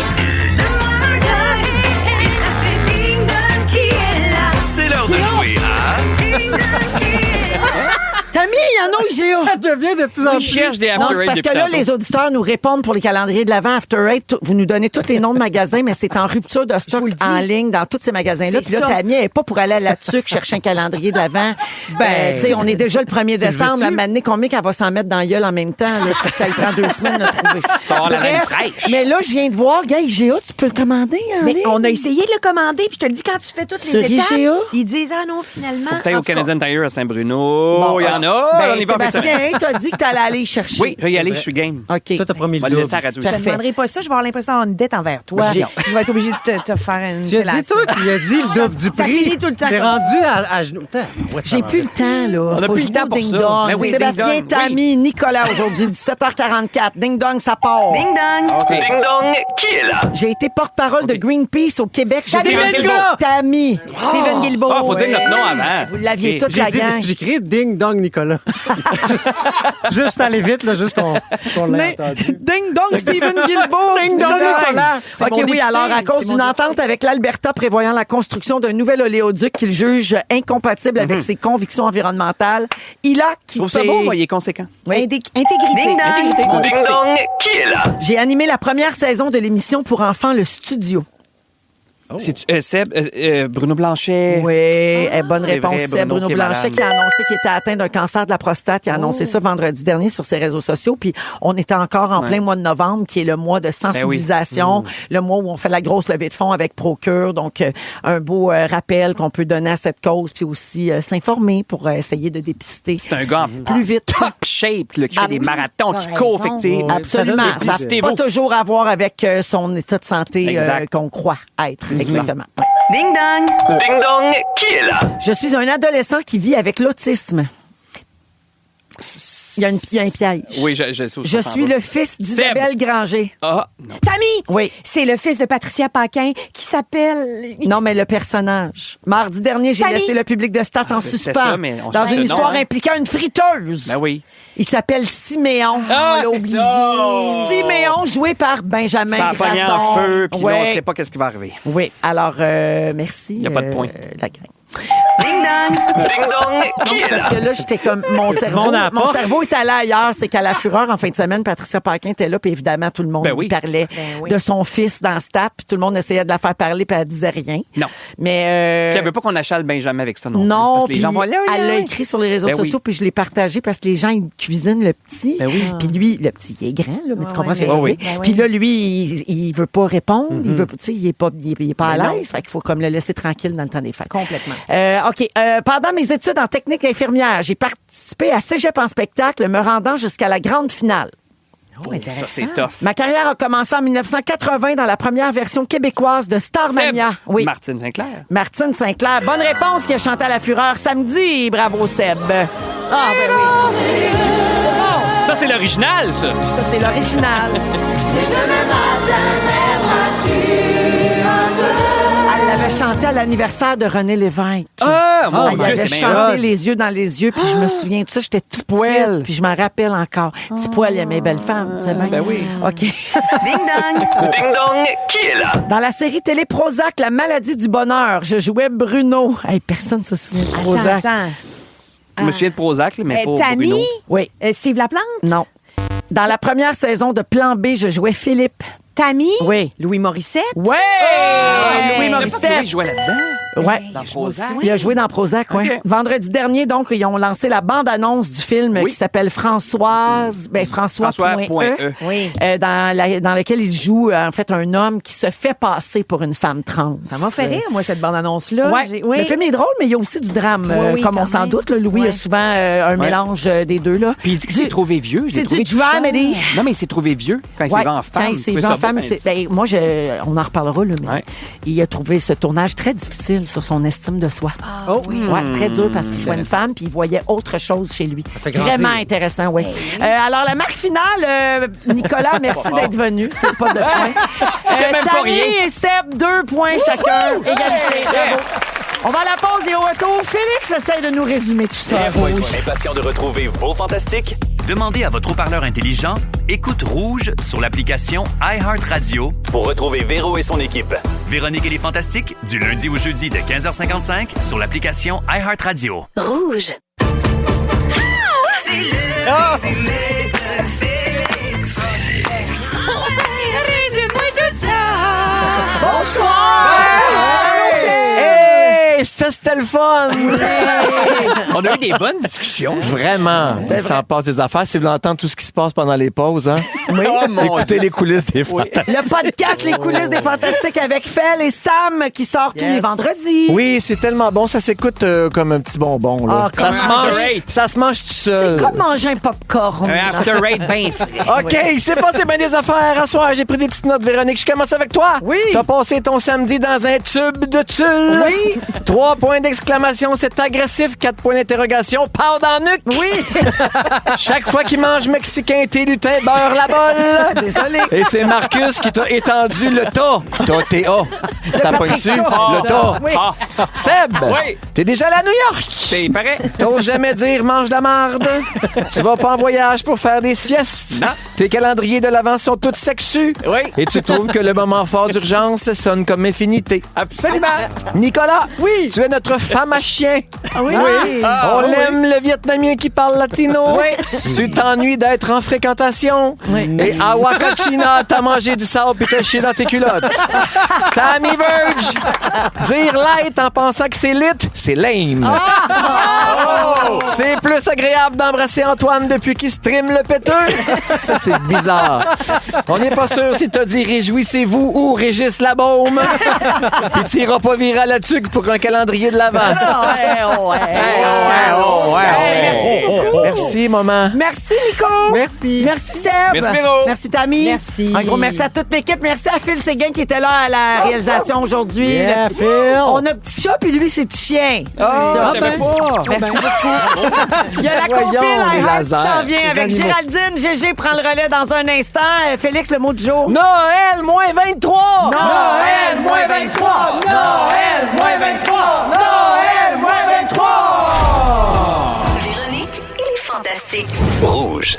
donne-moi un ding, et ça fait ding dong qui est là. C'est l'heure de jouer à... Ding dong qui est là. Tammy, il y en a où j'ai Ça devient de plus en Ils plus... cherchent des Non, After c'est Eight parce depuis que là, tantôt. les auditeurs nous répondent pour les calendriers de l'Avent After Eight. Vous nous donnez tous les noms de magasins, mais c'est en rupture de stock en ligne dans tous ces magasins-là. C'est Puis là, ça. Tammy, elle n'est pas pour aller à la tuque chercher un calendrier de l'Avent. Ben, Tu sais, on est déjà le 1er décembre. veux-tu? À m'amener combien qu'elle va s'en mettre dans la gueule en même temps, là, si ça lui prend 2 semaines de trouver. Ça va avoir la reine fraîche. mais là, je viens de voir, gars, IGA, tu peux le commander en Mais ligne? on a essayé de le commander, puis je te le dis, quand tu fais toutes Sur les étapes, IGA? ils disent, ah non, finalement. T'es en au tout cas, Canadian Tire à Saint-Bruno. Bon, Il y en a. Ben, on y va faire ça. Sébastien, t'as dit que t'allais aller y chercher. Oui, je vais y aller, je suis game. OK. Toi, t'as promis On va le le double. laisser à la radio. Je te Parfait. demanderai pas ça, je vais avoir l'impression d'avoir une dette envers toi. Ben, Je vais être obligée de te faire une Tu as dit, fellation. toi, tu as dit le double du Ça prix. finit tout le temps T'es comme rendu à genoux. Attends, ouais, J'ai plus le temps, là. a Faut plus jouer le temps au pour Ding ça. Dong. Mais oui, Sébastien, Ding Dong, Tammy, Nicolas, aujourd'hui, 17h44. Ding Dong, ça part. Ding dong. Ding dong, qui est là? J'ai été porte-parole de Greenpeace au Québec. Je Steven sais- Guilbeault. Tammy. Steven Guilbeault. Ah, faut dire notre nom avant. Vous l'aviez Ok. toute la gang. J'ai créé Ding Dong Nicolas. Juste aller vite, là, juste qu'on l'ait entendu. Ding Dong, Steven Guilbeault. Ding Dong, Nicolas. OK, mon oui, député, alors, à cause c'est mon d'une entente avec l'Alberta prévoyant la construction d'un nouvel oléoduc qu'il juge incompatible avec ses convictions environnementales, il a Je trouve quitté... ça beau, moi, il est conséquent. Intégrité. Ding dong. Ding dong, qui est là? J'ai animé la première saison de l'émission pour enfants Le Studio. Seb, Bruno Blanchet. Oui, bonne C'est réponse. vrai, C'est Bruno qui est Blanchet malade. qui a annoncé qu'il était atteint d'un cancer de la prostate. Il a annoncé ça vendredi dernier sur ses réseaux sociaux. Puis on était encore en plein mois de novembre, qui est le mois de sensibilisation, le mois où on fait la grosse levée de fonds avec Procure. Donc, un beau rappel qu'on peut donner à cette cause, puis aussi s'informer pour essayer de dépister. C'est un gars en plus vite. top shape là, qui fait des marathons, qui court. Fait que, tu sais, Absolument. Ça n'a dépistez-vous. pas toujours à voir avec son état de santé Exact. qu'on croit être. Exactement. Ouais. Ding dong. Ding dong, qui est là? Je suis un adolescent qui vit avec l'autisme. Il y a un piège. Oui, je sais où Je ça s'en suis va. le fils d'Isabelle Granger. Ah, non. Tammy! Oui. C'est le fils de Patricia Paquin qui s'appelle... Non, mais le personnage. Mardi dernier, j'ai Tammy. laissé le public de Stat en c'est suspens. ça, mais on dans change une le nom, histoire hein. impliquant une friteuse. Ben oui. Il s'appelle Siméon. Ah, On l'a c'est oublié. ça. Sigméon, joué par Benjamin Ça a pogné en Gratton. feu, puis là, on Ouais. sait pas qu'est-ce qui va arriver. Oui, alors, merci. Y a pas de point. La graine. Ding dong. Ding dong, qui est Parce là? que là, j'étais comme mon cerveau est allé ailleurs. C'est qu'à la fureur, en fin de semaine, Patricia Paquin était là, puis évidemment, tout le monde Ben oui. lui parlait de son fils dans Stat, puis tout le monde essayait de la faire parler, puis elle disait rien. Non. Mais Puis elle veut pas qu'on achale Benjamin avec ça non plus. non, Parce que les puis gens vont là. elle l'a écrit sur les réseaux Ben oui. sociaux, puis je l'ai partagé parce que les gens, ils cuisinent le petit. Ben oui. Puis lui, le petit, il est grand, là, mais tu comprends ce que je oui. veux Oui, dire? Puis là, lui, il veut pas répondre, il veut, tu sais, il est pas à Ben non. l'aise, fait qu'il faut comme le laisser tranquille dans le temps des fêtes. Complètement. OK. Pendant mes études en technique infirmière, j'ai participé à Cégep en spectacle, me rendant jusqu'à la grande finale. Ça, c'est tough. Ma carrière a commencé en 1980 dans la première version québécoise de Starmania. Seb. Oui. Martine Sinclair. Martine Sinclair. Bonne réponse qui a chanté à la fureur samedi. Bravo, Seb. Ah, ben oui. Ça, c'est l'original, ça. Ça, c'est l'original. Elle l'avait chanté à l'anniversaire de René Lévesque. Ah, mon Elle Dieu, avait c'est bien chanté hot. les yeux dans les yeux, puis je me souviens de ça. J'étais petit poil, puis je m'en rappelle encore. Petit poil, il aimait belle femme, tu sais bien. Ben oui. OK. Ding dong. Ding dong, qui est là? Dans la série télé Prozac, La maladie du bonheur, je jouais Bruno. Hey, personne ne se souvient de Prozac. Attends. Je me souviens de Prozac, là, mais pas Tammy? Bruno. Oui. Steve Laplante? Non. Dans la première saison de Plan B, je jouais Philippe. Tammy? Oui. Louis Morissette? Ouais! Louis Il Morissette. jouait là-dedans. Ouais. Dans Prozac. Il a joué dans Prozac, oui. OK. Vendredi dernier, donc, ils ont lancé la bande-annonce du film Oui. qui s'appelle François.e. Oui. Dans lequel il joue, en fait, un homme qui se fait passer pour une femme trans. Ça m'a fait rire, moi, cette bande-annonce-là. Ouais. Oui. Le film est drôle, mais il y a aussi du drame, Oui, comme on quand s'en même. doute. Là, Louis Ouais. a souvent un mélange des deux. Là. Puis il dit qu'il s'est trouvé vieux. Je l'ai c'est trouvé du touchant. dramedy. Non, mais il s'est trouvé vieux quand il s'est Ouais, vu en femme. Quand il Je s'est trouvais vu ça en femme, bon, moi, on en reparlera, là, mais Ouais. il a trouvé ce tournage très difficile sur son estime de soi. Ouais, très dur parce qu'il voit une femme puis il voyait autre chose chez lui. fait grandir. Vraiment intéressant, oui. Alors, la marque finale, Nicolas, merci d'être venu. C'est pas de point. même pas Tammy rien. et Seb, 2 points chacun. Égalité. Bravo. On va à la pause et au retour, Félix essaie de nous résumer tout ça. Impatient de retrouver vos fantastiques? Demandez à votre haut-parleur intelligent Écoute Rouge sur l'application iHeartRadio pour retrouver Véro et son équipe. Véronique et les Fantastiques, du lundi au jeudi de 15h55 sur l'application iHeartRadio. Rouge. C'est le résumé de Félix. Résume-moi tout ça. Hey, ça c'était le fun! On a eu des bonnes discussions. Vraiment. Il s'en passe des affaires. Si vous voulez entendre tout ce qui se passe pendant les pauses, hein? Oh, mon Écoutez les coulisses des fantastiques. Le podcast Les coulisses des Fantastiques avec Fel et Sam qui sort tous les vendredis. Oui, c'est tellement bon. Ça s'écoute comme un petit bonbon. Là. Ah, comme ça se mange tout seul. C'est comme manger un popcorn. Un after eight bien frais. OK, il s'est passé bien des affaires à soir. J'ai pris des petites notes, Véronique. Je commence avec toi. Oui. T'as passé ton samedi dans un tube de tulle. Oui. 3 points d'exclamation, c'est agressif. 4 points d'interrogation, pow dans le nuque. Oui. Chaque fois qu'il mange mexicain, thé, lutin, beurre la bolle. Désolé. Et c'est Marcus qui t'a étendu le tas. T-A. T'as pas dessus? Le tas. Oui. Seb, Oui. t'es déjà allé à New York. C'est pareil. T'oses jamais dire mange de la marde. Tu vas pas en voyage pour faire des siestes. Non. Tes calendriers de l'Avent sont tous sexus. Oui. Et tu trouves que le moment fort d'urgence sonne comme infinité. Absolument. Nicolas, oui. Tu es notre femme à chien. Oui. On l'aime, le Vietnamien qui parle latino. Oui. Tu t'ennuies d'être en fréquentation. Oui. Et à Wakachina, t'as mangé du sable puis t'as chié dans tes culottes. Tammy Verge, dire light en pensant que c'est lit, c'est lame. C'est plus agréable d'embrasser Antoine depuis qu'il stream le péteux. Ça, c'est bizarre. On n'est pas sûr si t'as dit réjouissez-vous ou Régis Labaume. Puis t'iras pas virer là-dessus pour un calendrier de l'Avent. Merci, maman. Merci, Nico. Merci. Merci, Seb. Merci, Véro. Merci, Tammy. Merci. Un gros merci à toute l'équipe. Merci à Phil Séguin qui était là à la réalisation aujourd'hui. Yeah, Le- Phil. On a un petit chat, puis lui, c'est du chien. Ça. je savais pas. Merci beaucoup. Il y a la Voyons, compile les iHeart qui lasers. s'en vient avec Géraldine. GG prend le relais dans un instant. Félix, le mot du jour. Noël, moins 23. Noël, moins 23. Noël, moins 23. Noël, moins 23. Véronique et les Fantastiques. Rouge.